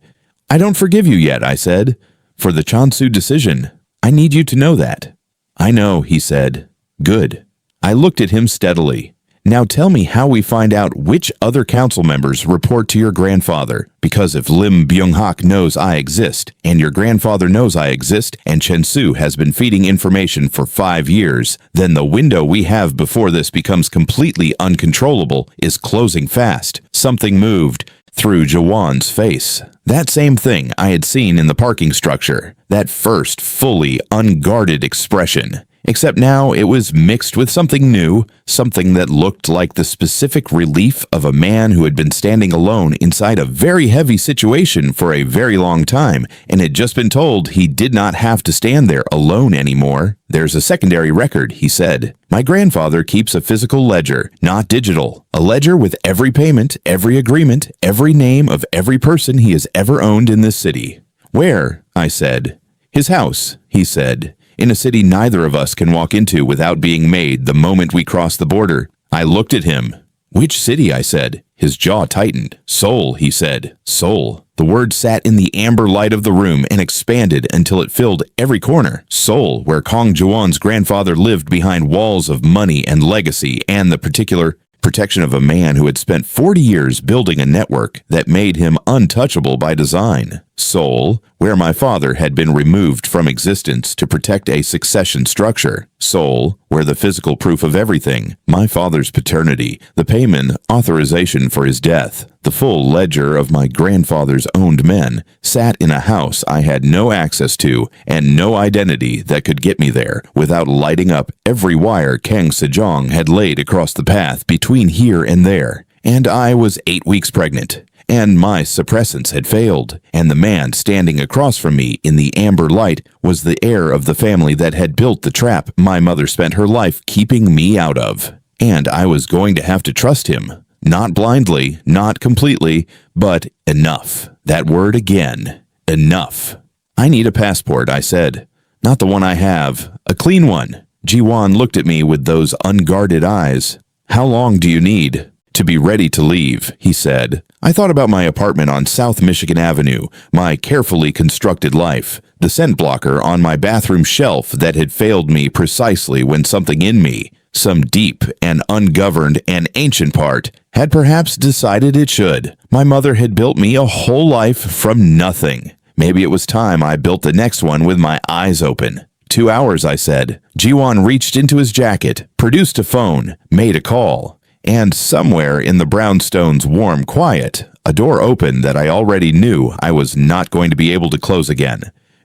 "I don't forgive you yet," I said, "for the Chansu decision. I need you to know that." "I know," he said. "Good." I looked at him steadily. "Now tell me how we find out which other council members report to your grandfather, because if Lim Byung-hak knows I exist, and your grandfather knows I exist, and Chen-su has been feeding information for 5 years, then the window we have before this becomes completely uncontrollable is closing fast." Something moved through Jiwon's face. That same thing I had seen in the parking structure, that first fully unguarded expression. Except now it was mixed with something new, something that looked like the specific relief of a man who had been standing alone inside a very heavy situation for a very long time and had just been told he did not have to stand there alone anymore. "There's a secondary record," he said. "My grandfather keeps a physical ledger, not digital. A ledger with every payment, every agreement, every name of every person he has ever owned in this city." "Where?" I said. "His house," he said. "In a city neither of us can walk into without being made the moment we cross the border." I looked at him. "Which city?" I said. His jaw tightened. "Seoul," he said. "Seoul." The word sat in the amber light of the room and expanded until it filled every corner. Seoul, where Kang Jiwon's grandfather lived behind walls of money and legacy and the particular protection of a man who had spent 40 years building a network that made him untouchable by design. Seoul, where my father had been removed from existence to protect a succession structure. Seoul, where the physical proof of everything, my father's paternity, the payment authorization for his death, the full ledger of my grandfather's owned men, sat in a house I had no access to and no identity that could get me there without lighting up every wire Kang Sejong had laid across the path between here and there. And I was 8 weeks pregnant. And my suppressants had failed, and the man standing across from me in the amber light was the heir of the family that had built the trap my mother spent her life keeping me out of. And I was going to have to trust him. Not blindly, not completely, but enough. That word again. Enough. "I need a passport," I said. "Not the one I have. A clean one." Jiwon looked at me with those unguarded eyes. "How long do you need?" "To be ready to leave," he said. I thought about my apartment on South Michigan Avenue, my carefully constructed life, the scent blocker on my bathroom shelf that had failed me precisely when something in me, some deep and ungoverned and ancient part, had perhaps decided it should. My mother had built me a whole life from nothing. Maybe it was time I built the next one with my eyes open. 2 hours, I said. Jiwon reached into his jacket, produced a phone, made a call. And somewhere in the brownstone's warm quiet, a door opened that I already knew I was not going to be able to close again.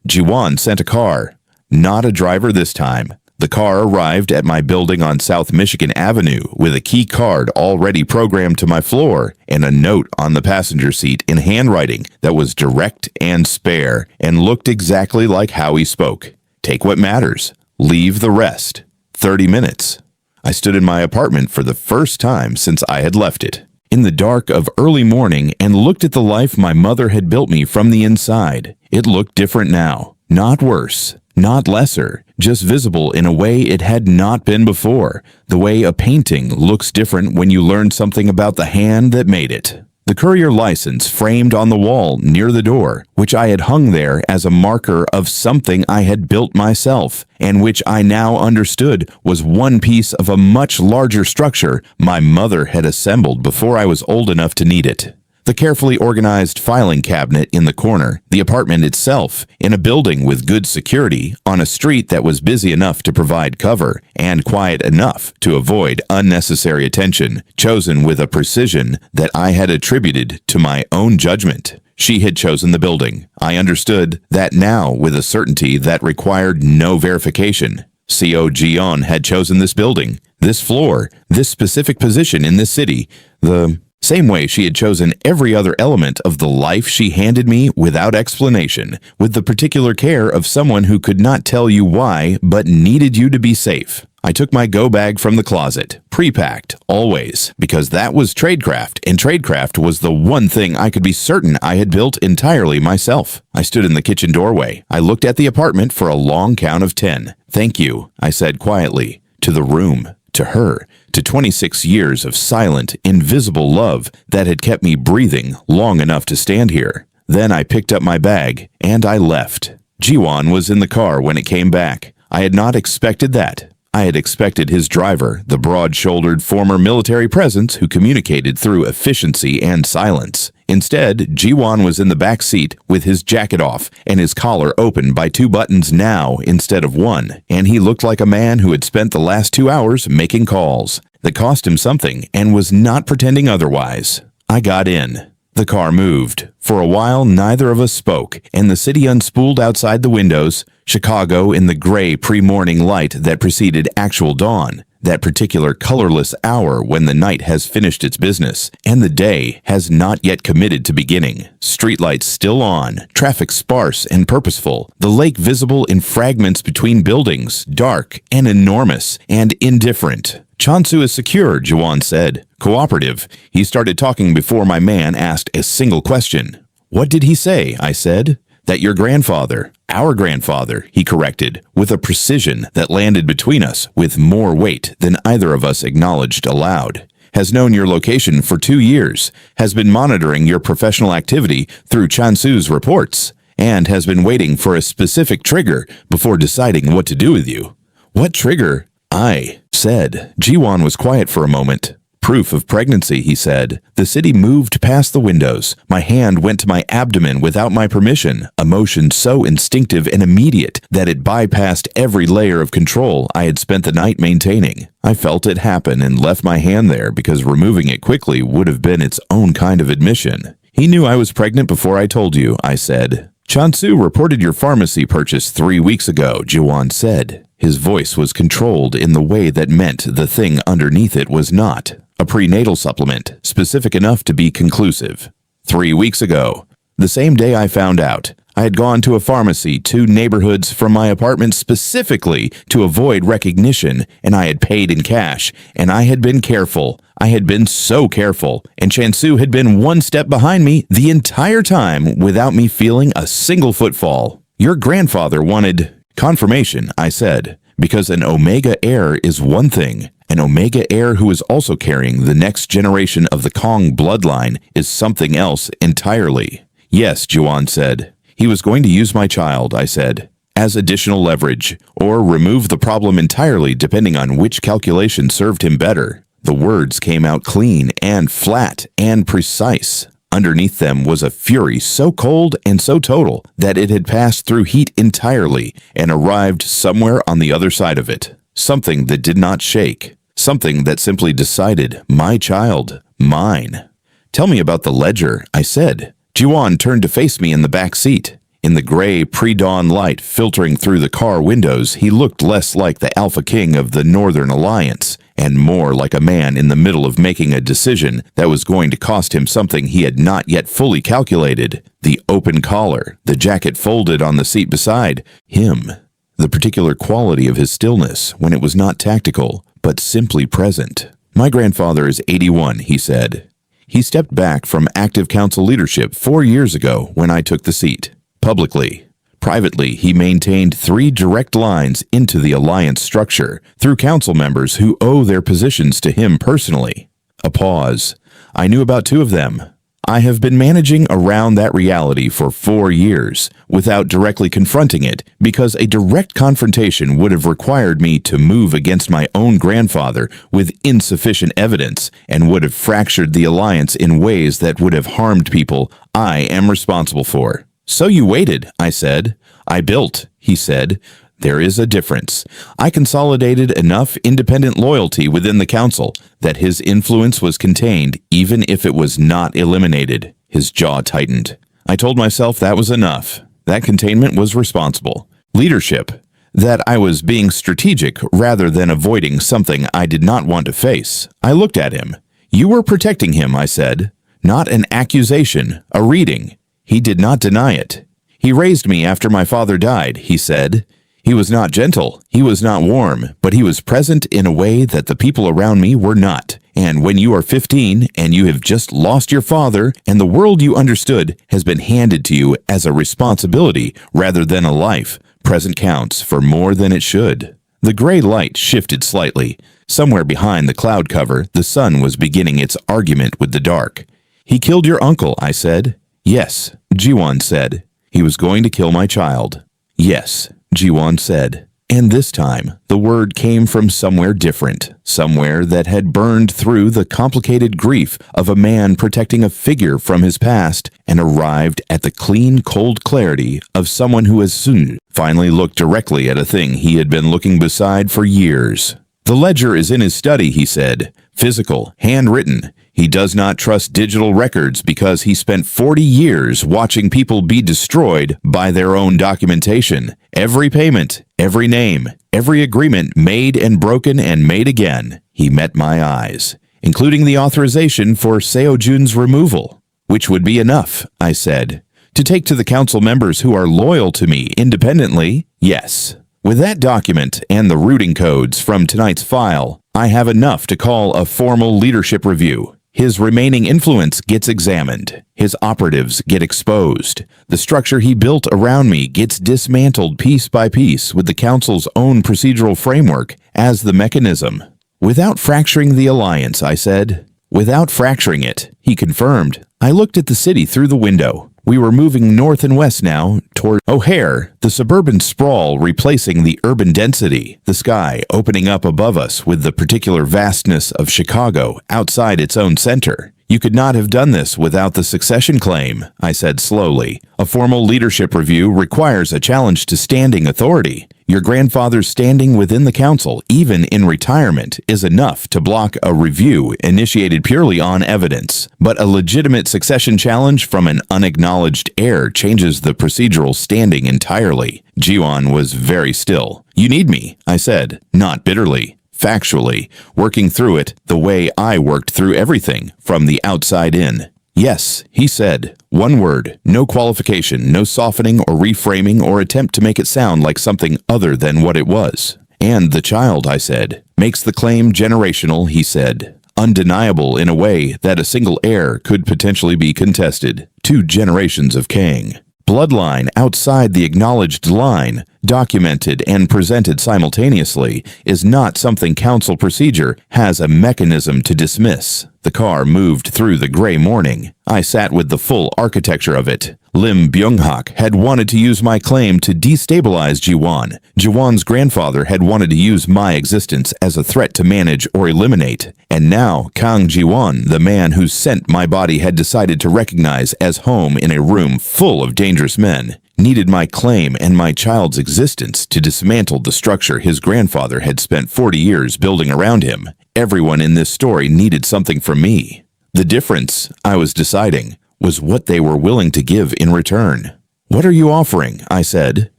Jiwon sent a car. Not a driver this time. The car arrived at my building on South Michigan Avenue with a key card already programmed to my floor and a note on the passenger seat in handwriting that was direct and spare and looked exactly like how he spoke. "Take what matters. Leave the rest. 30 minutes. I stood in my apartment for the first time since I had left it, in the dark of early morning, and looked at the life my mother had built me from the inside. It looked different now. Not worse, not lesser, just visible in a way it had not been before, the way a painting looks different when you learn something about the hand that made it. The courier license framed on the wall near the door, which I had hung there as a marker of something I had built myself, and which I now understood was one piece of a much larger structure my mother had assembled before I was old enough to need it. The carefully organized filing cabinet in the corner, the apartment itself, in a building with good security, on a street that was busy enough to provide cover, and quiet enough to avoid unnecessary attention, chosen with a precision that I had attributed to my own judgment. She had chosen the building. I understood that now with a certainty that required no verification. Seo Jion had chosen this building, this floor, this specific position in this city, the same way she had chosen every other element of the life she handed me without explanation, with the particular care of someone who could not tell you why but needed you to be safe. I took my go bag from the closet, pre-packed, always, because that was tradecraft, and tradecraft was the one thing I could be certain I had built entirely myself. I stood in the kitchen doorway. I looked at the apartment for a long count of 10. "Thank you," I said quietly, to the room, to her, to 26 years of silent, invisible love that had kept me breathing long enough to stand here. Then I picked up my bag, and I left. Jiwon was in the car when it came back. I had not expected that. I had expected his driver, the broad-shouldered former military presence who communicated through efficiency and silence. Instead, Jiwon was in the back seat with his jacket off and his collar open by 2 buttons now instead of 1, and he looked like a man who had spent the last 2 hours making calls that cost him something and was not pretending otherwise. I got in. The car moved. For a while, neither of us spoke, and the city unspooled outside the windows, Chicago in the gray pre-morning light that preceded actual dawn, that particular colorless hour when the night has finished its business, and the day has not yet committed to beginning. Streetlights still on, traffic sparse and purposeful, the lake visible in fragments between buildings, dark and enormous and indifferent. "Chansu is secure," Jiwon said. "Cooperative." He started talking before my man asked a single question. "What did he say?" I said. "That your grandfather, our grandfather," he corrected, with a precision that landed between us with more weight than either of us acknowledged aloud, "has known your location for 2 years, has been monitoring your professional activity through Chansu's reports, and has been waiting for a specific trigger before deciding what to do with you." "What trigger?" I said. Jiwon was quiet for a moment. "Proof of pregnancy," he said. The city moved past the windows. My hand went to my abdomen without my permission, a motion so instinctive and immediate that it bypassed every layer of control I had spent the night maintaining. I felt it happen and left my hand there because removing it quickly would have been its own kind of admission. "He knew I was pregnant before I told you," I said. "Chansu reported your pharmacy purchase 3 weeks ago," Jiwon said. His voice was controlled in the way that meant the thing underneath it was not. "A prenatal supplement, specific enough to be conclusive." 3 weeks ago. The same day I found out. I had gone to a pharmacy 2 neighborhoods from my apartment specifically to avoid recognition, and I had paid in cash, and I had been careful. I had been so careful, and Chansu had been 1 step behind me the entire time without me feeling a single footfall. "Your grandfather wanted confirmation," I said, "because an Omega heir is one thing. An Omega heir who is also carrying the next generation of the Kang bloodline is something else entirely." "Yes," Jiwon said. "He was going to use my child," I said, "as additional leverage, or remove the problem entirely depending on which calculation served him better." The words came out clean and flat and precise. Underneath them was a fury so cold and so total that it had passed through heat entirely and arrived somewhere on the other side of it. Something that did not shake. Something that simply decided, my child, mine. "Tell me about the ledger," I said. Jiwon turned to face me in the back seat. In the gray pre-dawn light filtering through the car windows, he looked less like the Alpha King of the Northern Alliance, and more like a man in the middle of making a decision that was going to cost him something he had not yet fully calculated. The open collar, the jacket folded on the seat beside him. The particular quality of his stillness when it was not tactical, but simply present. "My grandfather is 81, he said. He stepped back from active council leadership 4 years ago when I took the seat. Publicly. Privately, he maintained 3 direct lines into the alliance structure through council members who owe their positions to him personally." A pause. "I knew about 2 of them. I have been managing around that reality for 4 years without directly confronting it because a direct confrontation would have required me to move against my own grandfather with insufficient evidence and would have fractured the alliance in ways that would have harmed people I am responsible for." "So you waited," I said. "I built," he said. "There is a difference. I consolidated enough independent loyalty within the council that his influence was contained even if it was not eliminated." His jaw tightened. I told myself that was enough. That containment was responsible. Leadership. That I was being strategic rather than avoiding something I did not want to face. I looked at him. "You were protecting him," I said. "Not an accusation, a reading." He did not deny it. "He raised me after my father died," he said. He was not gentle, he was not warm, but he was present in a way that the people around me were not. And when you are 15 and you have just lost your father and the world you understood has been handed to you as a responsibility rather than a life, present counts for more than it should. The gray light shifted slightly. Somewhere behind the cloud cover, the sun was beginning its argument with the dark. He killed your uncle, I said. Yes, Jiwon said. He was going to kill my child. Yes, Jiwon said. And this time, the word came from somewhere different, somewhere that had burned through the complicated grief of a man protecting a figure from his past and arrived at the clean, cold clarity of someone who has soon finally looked directly at a thing he had been looking beside for years. The ledger is in his study, he said. Physical, handwritten. He does not trust digital records because he spent 40 years watching people be destroyed by their own documentation. Every payment, every name, every agreement made and broken and made again. He met my eyes, including the authorization for Seo-jun's removal, which would be enough, I said. To take to the council members who are loyal to me independently, yes. With that document and the routing codes from tonight's file, I have enough to call a formal leadership review. His remaining influence gets examined. His operatives get exposed. The structure he built around me gets dismantled piece by piece with the council's own procedural framework as the mechanism. Without fracturing the alliance, I said. Without fracturing it, he confirmed. I looked at the city through the window. We were moving north and west now, toward Heir, the suburban sprawl replacing the urban density, the sky opening up above us with the particular vastness of Chicago outside its own center. You could not have done this without the succession claim, I said slowly. A formal leadership review requires a challenge to standing authority. Your grandfather's standing within the council, even in retirement, is enough to block a review initiated purely on evidence. But a legitimate succession challenge from an unacknowledged heir changes the procedural standing entirely. Jiwon was very still. You need me, I said, not bitterly. Factually, working through it the way I worked through everything, from the outside in. Yes, he said. One word, no qualification, no softening or reframing or attempt to make it sound like something other than what it was. And the child, I said, makes the claim generational, he said. Undeniable in a way that a single heir could potentially be contested. 2 generations of Kang. Bloodline outside the acknowledged line, documented and presented simultaneously, is not something council procedure has a mechanism to dismiss. The car moved through the gray morning. I sat with the full architecture of it. Lim Byung-hak had wanted to use my claim to destabilize Jiwon. Jiwon's grandfather had wanted to use my existence as a threat to manage or eliminate. And now Kang Jiwon, the man whose scent my body had decided to recognize as home in a room full of dangerous men, needed my claim and my child's existence to dismantle the structure his grandfather had spent 40 years building around him. Everyone in this story needed something from me. The difference, I was deciding, was what they were willing to give in return. What are you offering? I said.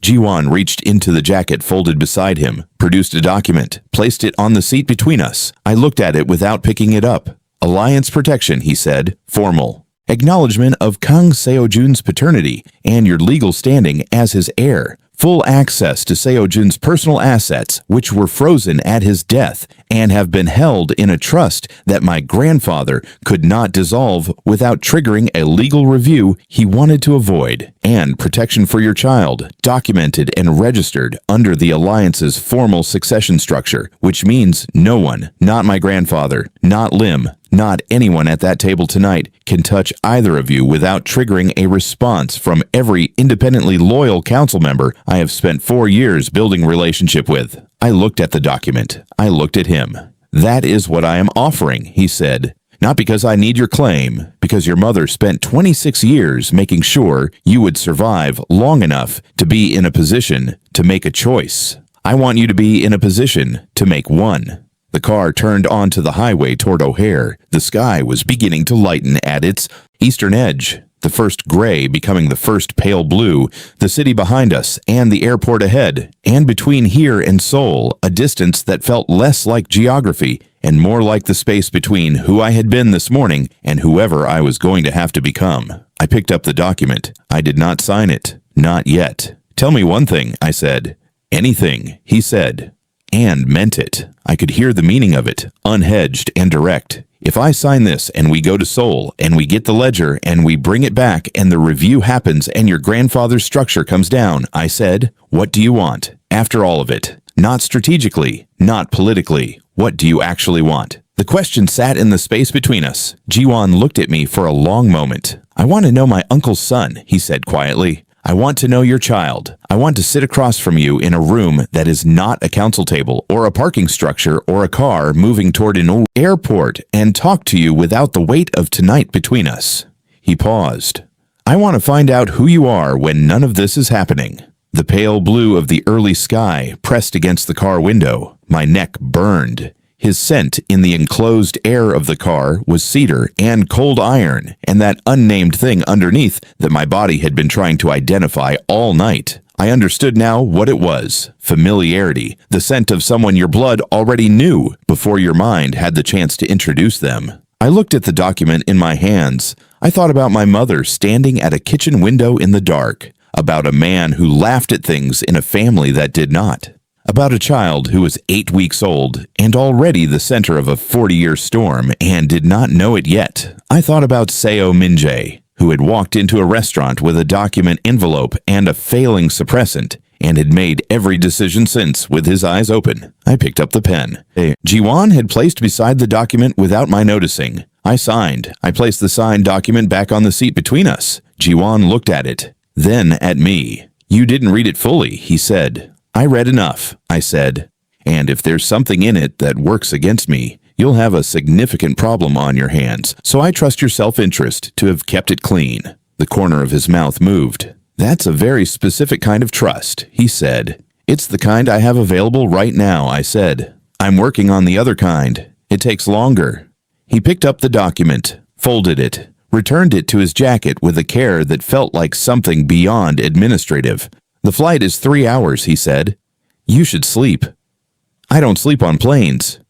Jiwon reached into the jacket folded beside him, produced a document, placed it on the seat between us. I looked at it without picking it up. Alliance protection, he said, formal. Acknowledgement of Kang Seo-jun's paternity and your legal standing as his heir. Full access to Seo-jun's personal assets, which were frozen at his death and have been held in a trust that my grandfather could not dissolve without triggering a legal review he wanted to avoid. And protection for your child, documented and registered under the Alliance's formal succession structure, which means no one, not my grandfather, not Lim, not anyone at that table tonight, can touch either of you without triggering a response from every independently loyal council member I have spent 4 years building relationship with. I looked at the document. I looked at him. That is what I am offering, he said. Not because I need your claim, because your mother spent 26 years making sure you would survive long enough to be in a position to make a choice. I want you to be in a position to make one. The car turned onto the highway toward O'Hare. The sky was beginning to lighten at its eastern edge, the first gray becoming the first pale blue, the city behind us and the airport ahead, and between here and Seoul, a distance that felt less like geography and more like the space between who I had been this morning and whoever I was going to have to become. I picked up the document. I did not sign it. Not yet. Tell me one thing, I said. Anything, he said. And meant it. I could hear the meaning of it, unhedged and direct. If I sign this and we go to Seoul and we get the ledger and we bring it back and the review happens and your grandfather's structure comes down, I said, what do you want? After all of it. Not strategically, not politically. What do you actually want? The question sat in the space between us. Jiwon looked at me for a long moment. I want to know my uncle's son, he said quietly. I want to know your child. I want to sit across from you in a room that is not a council table or a parking structure or a car moving toward an airport and talk to you without the weight of tonight between us. He paused. I want to find out who you are when none of this is happening. The pale blue of the early sky pressed against the car window. My neck burned. His scent in the enclosed air of the car was cedar and cold iron, and that unnamed thing underneath that my body had been trying to identify all night. I understood now what it was. Familiarity, the scent of someone your blood already knew before your mind had the chance to introduce them. I looked at the document in my hands. I thought about my mother standing at a kitchen window in the dark, about a man who laughed at things in a family that did not. About a child who was 8 weeks old and already the center of a 40-year storm and did not know it yet. I thought about Seo Min-jae, who had walked into a restaurant with a document envelope and a failing suppressant and had made every decision since with his eyes open. I picked up the pen. Jiwon had placed beside the document without my noticing. I signed. I placed the signed document back on the seat between us. Jiwon looked at it, then at me. You didn't read it fully, he said. I read enough, I said, and if there's something in it that works against me, you'll have a significant problem on your hands, so I trust your self-interest to have kept it clean. The corner of his mouth moved. That's a very specific kind of trust, he said. It's the kind I have available right now, I said. I'm working on the other kind. It takes longer. He picked up the document, folded it, returned it to his jacket with a care that felt like something beyond administrative. The flight is 3 hours, he said. You should sleep. I don't sleep on planes.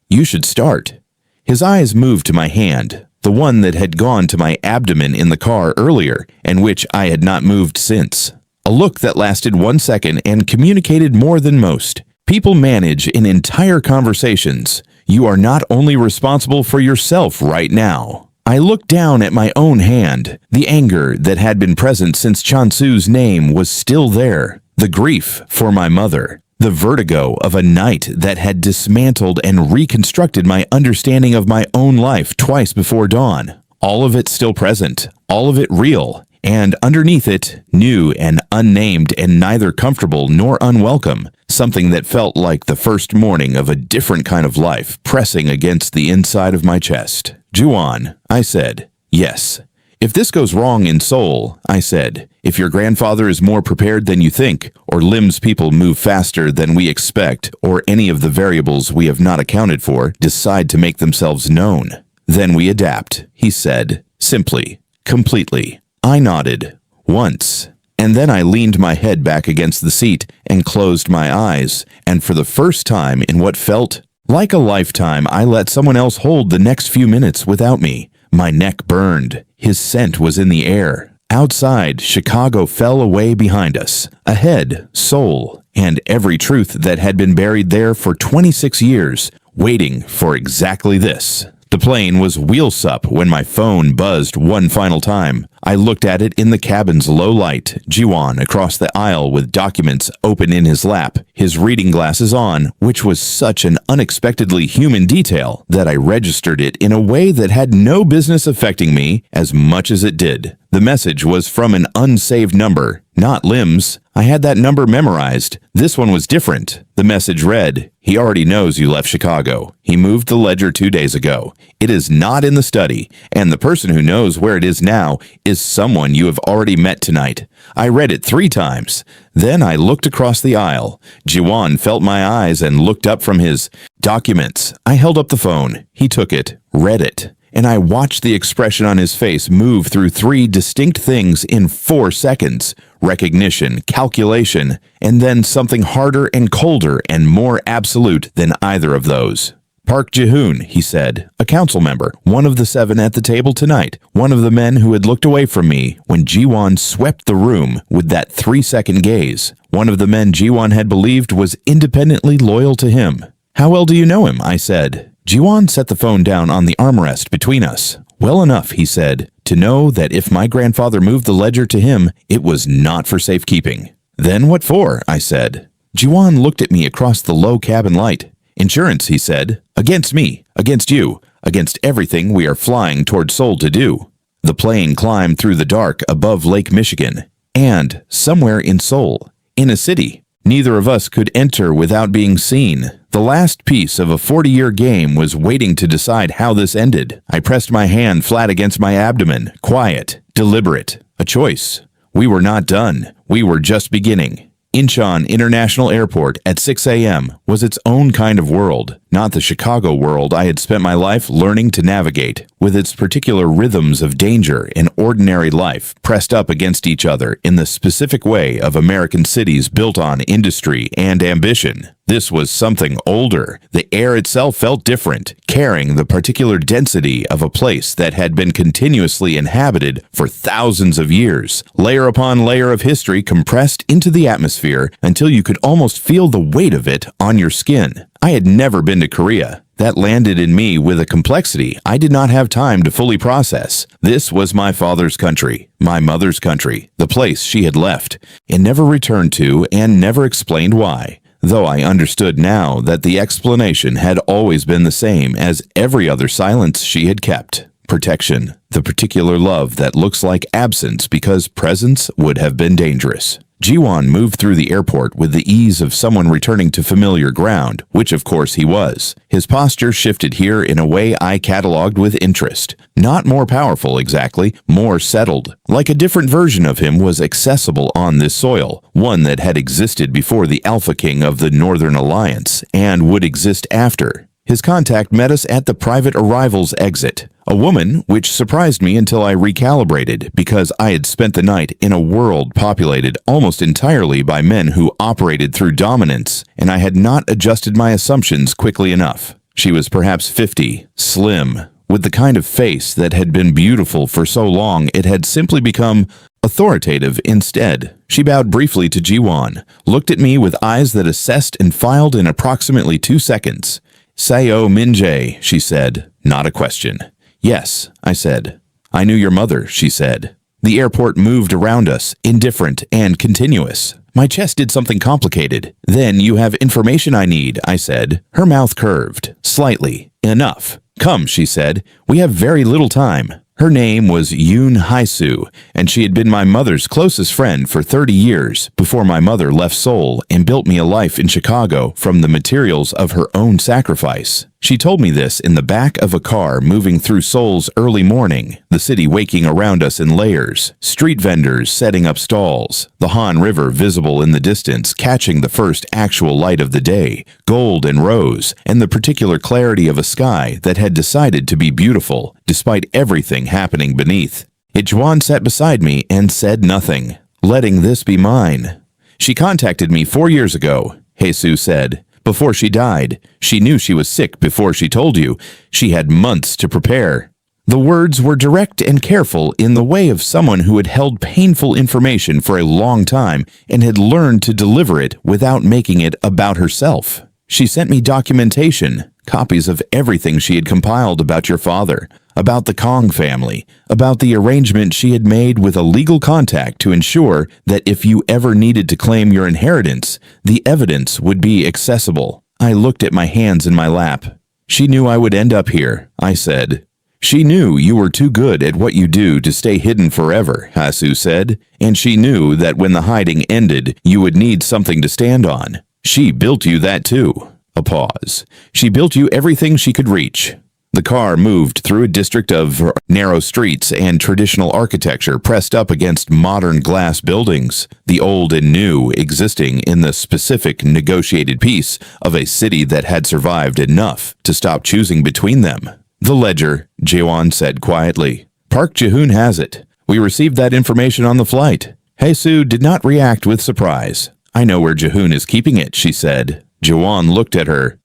You should start. His eyes moved to my hand, the one that had gone to my abdomen in the car earlier, and which I had not moved since. A look that lasted 1 second and communicated more than most. People manage in entire conversations. You are not only responsible for yourself right now. I looked down at my own hand. The anger that had been present since Chansu's name was still there. The grief for my mother. The vertigo of a night that had dismantled and reconstructed my understanding of my own life twice before dawn. All of it still present. All of it real. And underneath it, new and unnamed and neither comfortable nor unwelcome. Something that felt like the first morning of a different kind of life pressing against the inside of my chest. Jiwon, I said. Yes. If this goes wrong in Seoul, I said, if your grandfather is more prepared than you think, or Lim's people move faster than we expect, or any of the variables we have not accounted for decide to make themselves known, then we adapt, he said, simply, completely. I nodded, once, and then I leaned my head back against the seat and closed my eyes, and for the first time in what felt like a lifetime, I let someone else hold the next few minutes without me. My neck burned. His scent was in the air. Outside, Chicago fell away behind us. Ahead, Seoul, and every truth that had been buried there for 26 years, waiting for exactly this. The plane was wheels-up when my phone buzzed one final time. I looked at it in the cabin's low light, Jiwon across the aisle with documents open in his lap, his reading glasses on, which was such an unexpectedly human detail that I registered it in a way that had no business affecting me as much as it did. The message was from an unsaved number, not Lim's. I had that number memorized. This one was different. The message read, "He already knows you left Chicago. He moved the ledger 2 days ago. It is not in the study, and the person who knows where it is now is someone you have already met tonight." I read it 3 times. Then I looked across the aisle. Jiwon felt my eyes and looked up from his documents. I held up the phone. He took it, read it, and I watched the expression on his face move through 3 distinct things in 4 seconds. Recognition, calculation, and then something harder and colder and more absolute than either of those. Park Ji-hoon, he said, a council member, one of the 7 at the table tonight, one of the men who had looked away from me when Jiwon swept the room with that 3-second gaze, one of the men Jiwon had believed was independently loyal to him. How well do you know him? I said. Jiwon set the phone down on the armrest between us. Well enough, he said, to know that if my grandfather moved the ledger to him, it was not for safekeeping. Then what for? I said. Jiwon looked at me across the low cabin light. Insurance, he said. Against me, against you, against everything we are flying toward Seoul to do. The plane climbed through the dark above Lake Michigan, and somewhere in Seoul, in a city. Neither of us could enter without being seen. The last piece of a 40-year game was waiting to decide how this ended. I pressed my hand flat against my abdomen, quiet, deliberate, a choice. We were not done. We were just beginning. Incheon International Airport at 6 a.m. was its own kind of world, not the Chicago world I had spent my life learning to navigate, with its particular rhythms of danger and ordinary life pressed up against each other in the specific way of American cities built on industry and ambition. This was something older. The air itself felt different, carrying the particular density of a place that had been continuously inhabited for thousands of years, layer upon layer of history compressed into the atmosphere until you could almost feel the weight of it on your skin. I had never been to Korea. That landed in me with a complexity I did not have time to fully process. This was my father's country, my mother's country, the place she had left, and never returned to and never explained why. Though I understood now that the explanation had always been the same as every other silence she had kept. Protection, the particular love that looks like absence because presence would have been dangerous. Jiwon moved through the airport with the ease of someone returning to familiar ground, which of course he was. His posture shifted here in a way I catalogued with interest. Not more powerful exactly, more settled. Like a different version of him was accessible on this soil, one that had existed before the Alpha King of the Northern Alliance, and would exist after. His contact met us at the private arrivals exit. A woman, which surprised me until I recalibrated because I had spent the night in a world populated almost entirely by men who operated through dominance, and I had not adjusted my assumptions quickly enough. She was perhaps 50, slim, with the kind of face that had been beautiful for so long it had simply become authoritative instead. She bowed briefly to Jiwon, looked at me with eyes that assessed and filed in approximately 2 seconds. "Sayo Min-jae," she said, not a question. "Yes," I said. "I knew your mother," she said. The airport moved around us, indifferent and continuous. My chest did something complicated. "Then you have information I need," I said. Her mouth curved, slightly. "Enough. Come," she said. "We have very little time." Her name was Yoon Hae-soo, and she had been my mother's closest friend for 30 years before my mother left Seoul and built me a life in Chicago from the materials of her own sacrifice. She told me this in the back of a car moving through Seoul's early morning, the city waking around us in layers, street vendors setting up stalls, the Han River visible in the distance catching the first actual light of the day, gold and rose, and the particular clarity of a sky that had decided to be beautiful, despite everything happening beneath. Jiwon sat beside me and said nothing, letting this be mine. "She contacted me 4 years ago," Hae-soo said. "Before she died. She knew she was sick before she told you. She had months to prepare." The words were direct and careful in the way of someone who had held painful information for a long time and had learned to deliver it without making it about herself. "She sent me documentation, copies of everything she had compiled about your father, about the Kang family, about the arrangement she had made with a legal contact to ensure that if you ever needed to claim your inheritance, the evidence would be accessible." I looked at my hands in my lap. "She knew I would end up here," I said. "She knew you were too good at what you do to stay hidden forever," Hae-soo said, "and she knew that when the hiding ended, you would need something to stand on. She built you that too." A pause. "She built you everything she could reach." The car moved through a district of narrow streets and traditional architecture pressed up against modern glass buildings, the old and new existing in the specific negotiated peace of a city that had survived enough to stop choosing between them. "The ledger," Jiwon said quietly. "Park Ji-hoon has it. We received that information on the flight." Hae-soo did not react with surprise. "I know where Ji-hoon is keeping it," she said. Jiwon looked at her.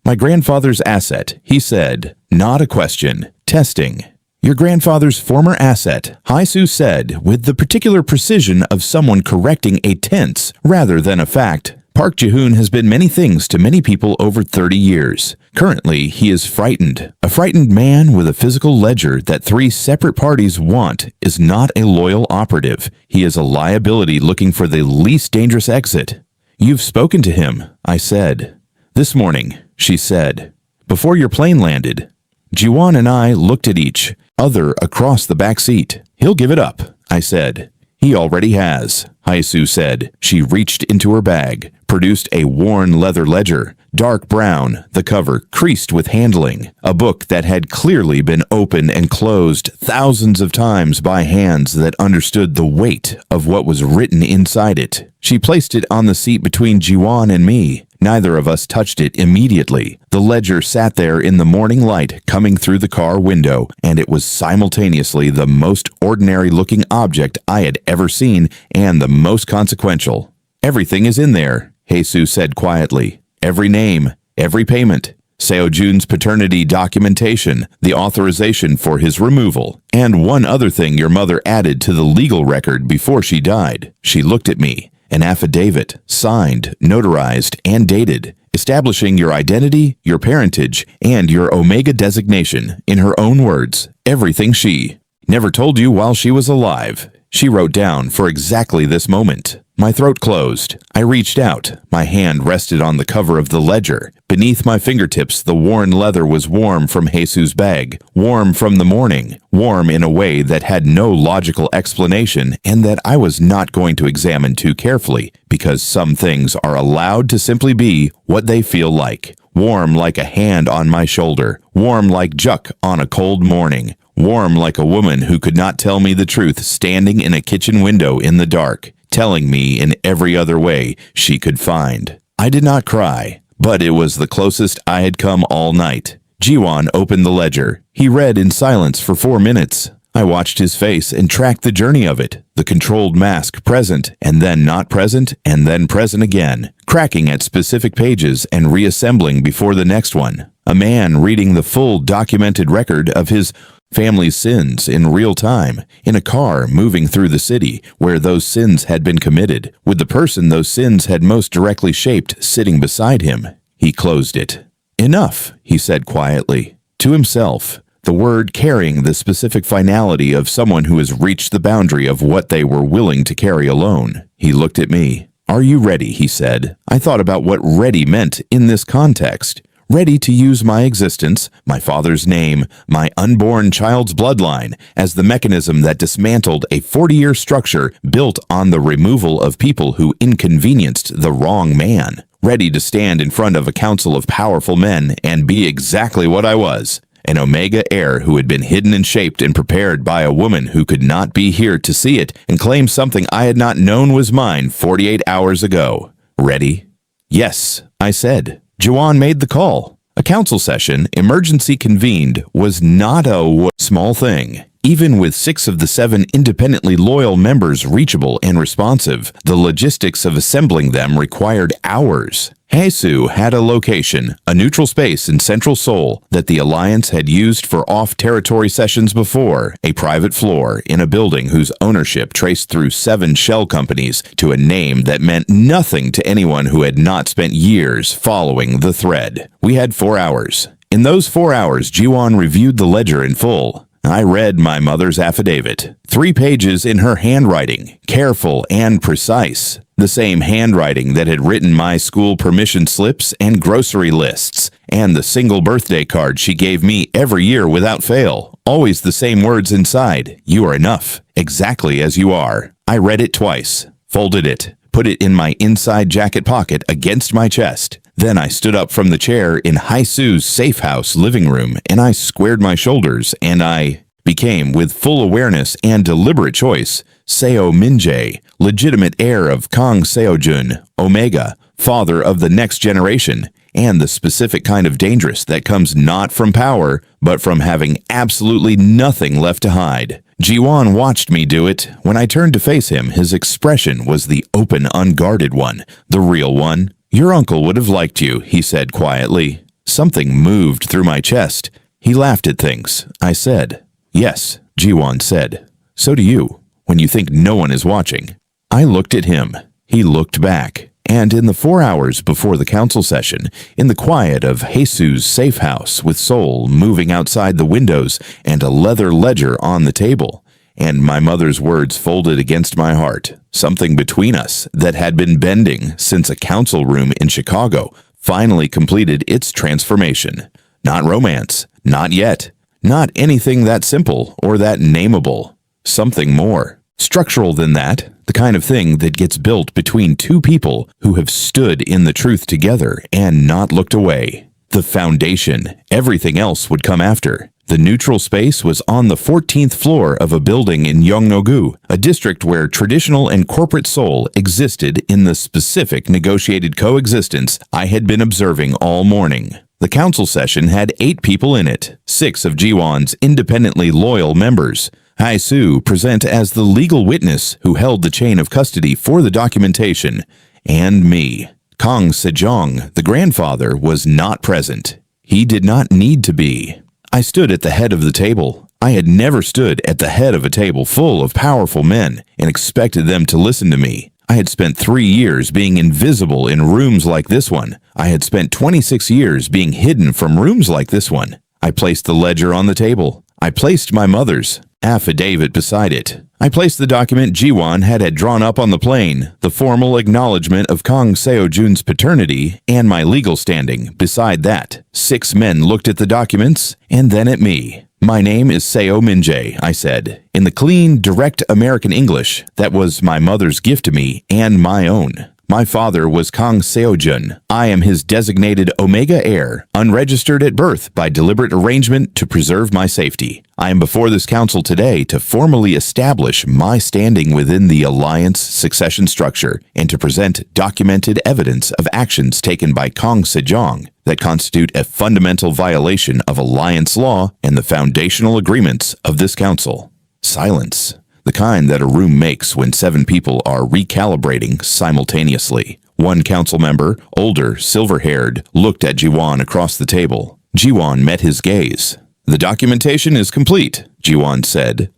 My grandfather's asset, he said. Not a question. Testing. Your grandfather's former asset, Haisu said, with the particular precision of someone correcting a tense rather than a fact. Park Ji-hoon has been many things to many people over 30 years. Currently, he is frightened. A frightened man with a physical ledger that 3 separate parties want is not a loyal operative. He is a liability looking for the least dangerous exit. You've spoken to him, I said. This morning, she said. Before your plane landed. Jiwon and I looked at each other across the back seat. He'll give it up, I said. He already has, Haisu said. She reached into her bag, produced a worn leather ledger, dark brown, the cover creased with handling, a book that had clearly been opened and closed thousands of times by hands that understood the weight of what was written inside it. She placed it on the seat between Jiwon and me. Neither of us touched it immediately. The ledger sat there in the morning light coming through the car window, and it was simultaneously the most ordinary-looking object I had ever seen and the most consequential. Everything is in there, Haisu said quietly. Every name, every payment, Seo-jun's paternity documentation, the authorization for his removal, and one other thing your mother added to the legal record before she died. She looked at me. An affidavit, signed, notarized, and dated, establishing your identity, your parentage, and your Omega designation, in her own words, everything she never told you while she was alive. She wrote down for exactly this moment. My throat closed. I reached out. My hand rested on the cover of the ledger. Beneath my fingertips, the worn leather was warm from Haisu's bag, warm from the morning, warm in a way that had no logical explanation and that I was not going to examine too carefully, because some things are allowed to simply be what they feel like. Warm like a hand on my shoulder, warm like Juk on a cold morning, warm like a woman who could not tell me the truth standing in a kitchen window in the dark, telling me in every other way she could find. I did not cry, but it was the closest I had come all night. Jiwon opened the ledger. He read in silence for 4 minutes. I watched his face and tracked the journey of it, the controlled mask present, and then not present, and then present again, cracking at specific pages and reassembling before the next one. A man reading the full documented record of his family's sins in real time, in a car moving through the city where those sins had been committed, with the person those sins had most directly shaped sitting beside him. He closed it. Enough, he said quietly, to himself, the word carrying the specific finality of someone who has reached the boundary of what they were willing to carry alone. He looked at me. Are you ready, he said. I thought about what ready meant in this context. Ready to use my existence, my father's name, my unborn child's bloodline, as the mechanism that dismantled a 40-year structure built on the removal of people who inconvenienced the wrong man. Ready to stand in front of a council of powerful men and be exactly what I was. An Omega heir who had been hidden and shaped and prepared by a woman who could not be here to see it and claim something I had not known was mine 48 hours ago. Ready? Yes, I said. Jiwon made the call. A council session, emergency convened, was not a small thing. Even with 6 of the 7 independently loyal members reachable and responsive, the logistics of assembling them required hours. Haisu had a location, a neutral space in central Seoul that the Alliance had used for off-territory sessions before, a private floor in a building whose ownership traced through 7 shell companies to a name that meant nothing to anyone who had not spent years following the thread. We had 4 hours. In those 4 hours, Jiwon reviewed the ledger in full. I read my mother's affidavit. 3 pages in her handwriting, careful and precise. The same handwriting that had written my school permission slips and grocery lists, and the single birthday card she gave me every year without fail. Always the same words inside. You are enough, exactly as you are. I read it twice, folded it, put it in my inside jacket pocket against my chest. Then I stood up from the chair in Haisu's safe house living room, and I squared my shoulders, and I became, with full awareness and deliberate choice, Seo Min-jae, legitimate heir of Kang Seo-jun, Omega, father of the next generation, and the specific kind of dangerous that comes not from power, but from having absolutely nothing left to hide. Jiwon watched me do it. When I turned to face him, his expression was the open, unguarded one, the real one. Your uncle would have liked you, he said quietly. Something moved through my chest. He laughed at things. I said, "Yes," Jiwon said. "So do you, when you think no one is watching." I looked at him. He looked back. And in the 4 hours before the council session, in the quiet of Heisu's safe house with Seoul moving outside the windows and a leather ledger on the table, and my mother's words folded against my heart, something between us that had been bending since a council room in Chicago finally completed its transformation. Not romance, not yet, not anything that simple or that nameable. Something more, structural than that, the kind of thing that gets built between two people who have stood in the truth together and not looked away. The foundation, everything else would come after. The neutral space was on the 14th floor of a building in Yongno-gu, a district where traditional and corporate Seoul existed in the specific negotiated coexistence I had been observing all morning. The council session had 8 people in it, 6 of Jiwon's independently loyal members. Haisu present as the legal witness who held the chain of custody for the documentation, and me. Kang Sejong, the grandfather, was not present. He did not need to be. I stood at the head of the table. I had never stood at the head of a table full of powerful men and expected them to listen to me. I had spent 3 years being invisible in rooms like this one. I had spent 26 years being hidden from rooms like this one. I placed the ledger on the table. I placed my mother's affidavit beside it. I placed the document Jiwon had drawn up on the plane, the formal acknowledgement of Kang Seo-jun's paternity, and my legal standing beside that. 6 men looked at the documents, and then at me. "My name is Seo Min-jae," I said, in the clean, direct American English that was my mother's gift to me and my own. My father was Kang Seo-jun. I am his designated Omega heir, unregistered at birth by deliberate arrangement to preserve my safety. I am before this council today to formally establish my standing within the alliance succession structure and to present documented evidence of actions taken by Kang Sejong that constitute a fundamental violation of alliance law and the foundational agreements of this council. Silence. The kind that a room makes when 7 people are recalibrating simultaneously. One council member, older, silver-haired, looked at Jiwon across the table. Jiwon met his gaze. "The documentation is complete," Jiwon said.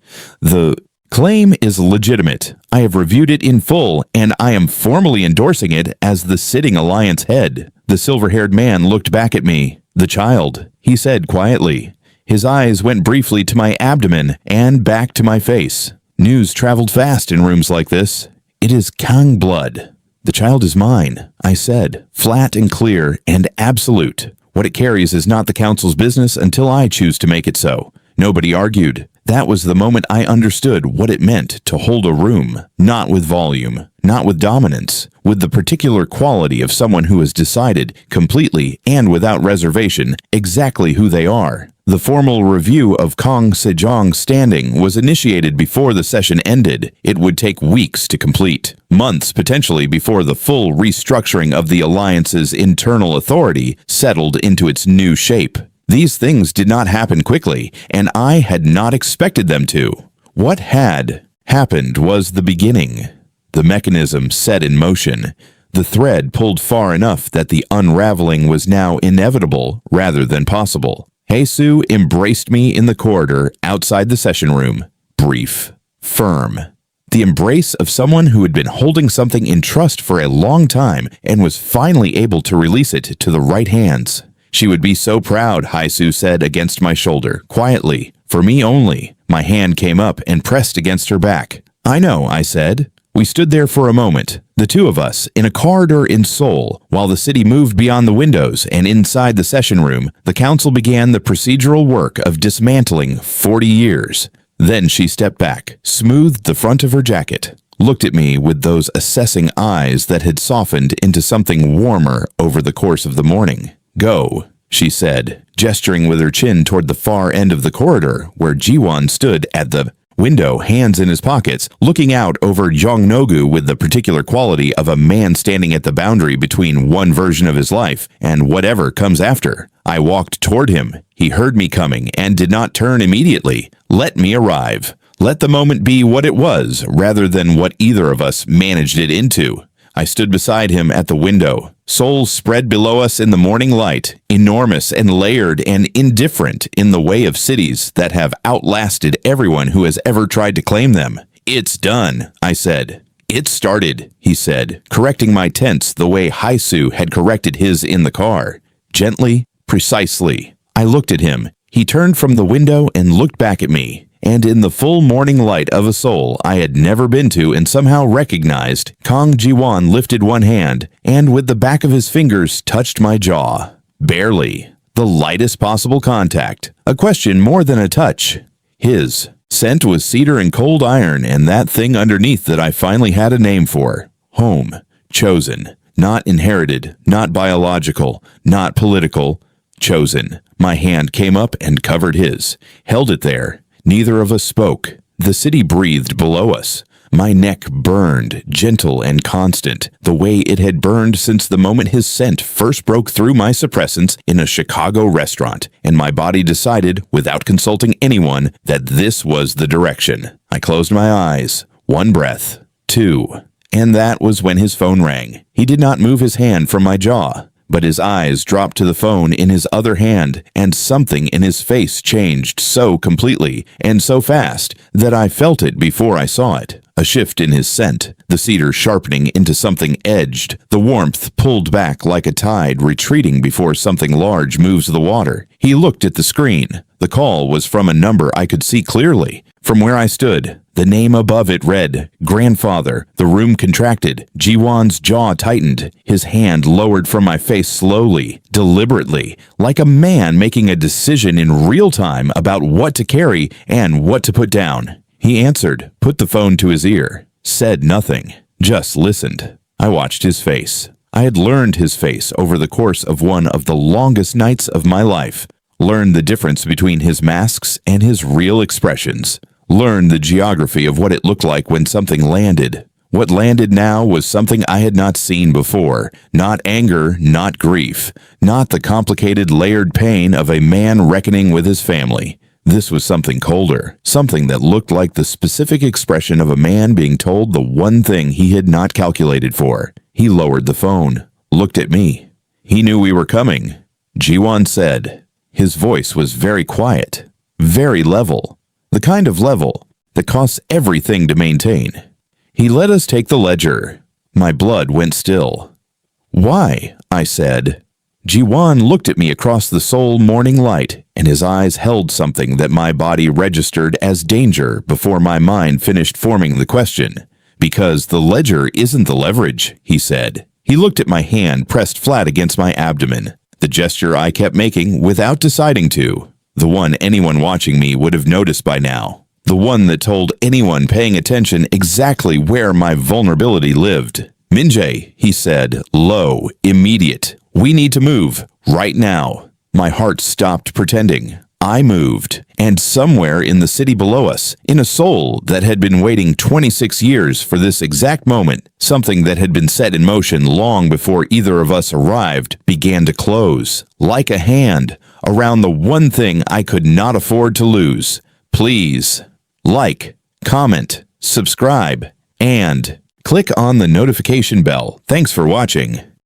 "The claim is legitimate. I have reviewed it in full, and I am formally endorsing it as the sitting alliance head." The silver-haired man looked back at me. "The child," he said quietly. His eyes went briefly to my abdomen and back to my face. News traveled fast in rooms like this. "It is Kang blood. The child is mine," I said, flat and clear and absolute. What it carries is not the council's business until I choose to make it so. Nobody argued. That was the moment I understood what it meant to hold a room, not with volume, not with dominance, with the particular quality of someone who has decided, completely and without reservation, exactly who they are. The formal review of Kang Sejong's standing was initiated before the session ended. It would take weeks to complete, months potentially before the full restructuring of the alliance's internal authority settled into its new shape. These things did not happen quickly, and I had not expected them to. What had happened was the beginning. The mechanism set in motion. The thread pulled far enough that the unraveling was now inevitable rather than possible. Haisu embraced me in the corridor outside the session room. Brief. Firm. The embrace of someone who had been holding something in trust for a long time and was finally able to release it to the right hands. "She would be so proud," Haisu said against my shoulder, quietly. "For me only." My hand came up and pressed against her back. "I know," I said. We stood there for a moment, the two of us, in a corridor in Seoul, while the city moved beyond the windows and inside the session room. The council began the procedural work of dismantling 40 years. Then she stepped back, smoothed the front of her jacket, looked at me with those assessing eyes that had softened into something warmer over the course of the morning. "Go," she said, gesturing with her chin toward the far end of the corridor, where Jiwon stood at the window, hands in his pockets, looking out over Yongno-gu with the particular quality of a man standing at the boundary between one version of his life and whatever comes after. I walked toward him. He heard me coming and did not turn immediately. Let me arrive. Let the moment be what it was, rather than what either of us managed it into. I stood beside him at the window. Seoul spread below us in the morning light, enormous and layered and indifferent in the way of cities that have outlasted everyone who has ever tried to claim them. It's done, I said. It started, he said, correcting my tense the way Haisu had corrected his in the car. Gently, precisely. I looked at him. He turned from the window and looked back at me. And in the full morning light of a Seoul I had never been to and somehow recognized, Kang Jiwon lifted one hand and with the back of his fingers touched my jaw. Barely. The lightest possible contact. A question more than a touch. His scent was cedar and cold iron and that thing underneath that I finally had a name for. Home. Chosen. Not inherited. Not biological. Not political. Chosen. My hand came up and covered his. Held it there. Neither of us spoke. The city breathed below us. My neck burned, gentle and constant, the way it had burned since the moment his scent first broke through my suppressants in a Chicago restaurant, and my body decided, without consulting anyone, that this was the direction. I closed my eyes. 1 breath. 2. And that was when his phone rang. He did not move his hand from my jaw, but his eyes dropped to the phone in his other hand, and something in his face changed so completely and so fast that I felt it before I saw it. A shift in his scent, the cedar sharpening into something edged, the warmth pulled back like a tide retreating before something large moves the water. He looked at the screen. The call was from a number I could see clearly. From where I stood, the name above it read, Grandfather. The room contracted. Jiwon's jaw tightened. His hand lowered from my face slowly, deliberately, like a man making a decision in real time about what to carry and what to put down. He answered, put the phone to his ear, said nothing, just listened. I watched his face. I had learned his face over the course of one of the longest nights of my life. Learned the difference between his masks and his real expressions. Learned the geography of what it looked like when something landed. What landed now was something I had not seen before. Not anger, not grief. Not the complicated, layered pain of a man reckoning with his family. This was something colder, something that looked like the specific expression of a man being told the one thing he had not calculated for. He lowered the phone, looked at me. He knew we were coming. Jiwon said. His voice was very quiet, very level, the kind of level that costs everything to maintain. He let us take the ledger. My blood went still. Why? I said. Jiwon looked at me across the Seoul morning light, and his eyes held something that my body registered as danger before my mind finished forming the question. Because the ledger isn't the leverage, he said. He looked at my hand pressed flat against my abdomen, the gesture I kept making without deciding to, the one anyone watching me would have noticed by now, the one that told anyone paying attention exactly where my vulnerability lived. Minjae, he said, low, immediate. We need to move, right now. My heart stopped pretending. I moved, and somewhere in the city below us, in a Seoul that had been waiting 26 years for this exact moment, something that had been set in motion long before either of us arrived, began to close, like a hand, around the one thing I could not afford to lose. Please, like, comment, subscribe, and click on the notification bell. Thanks for watching.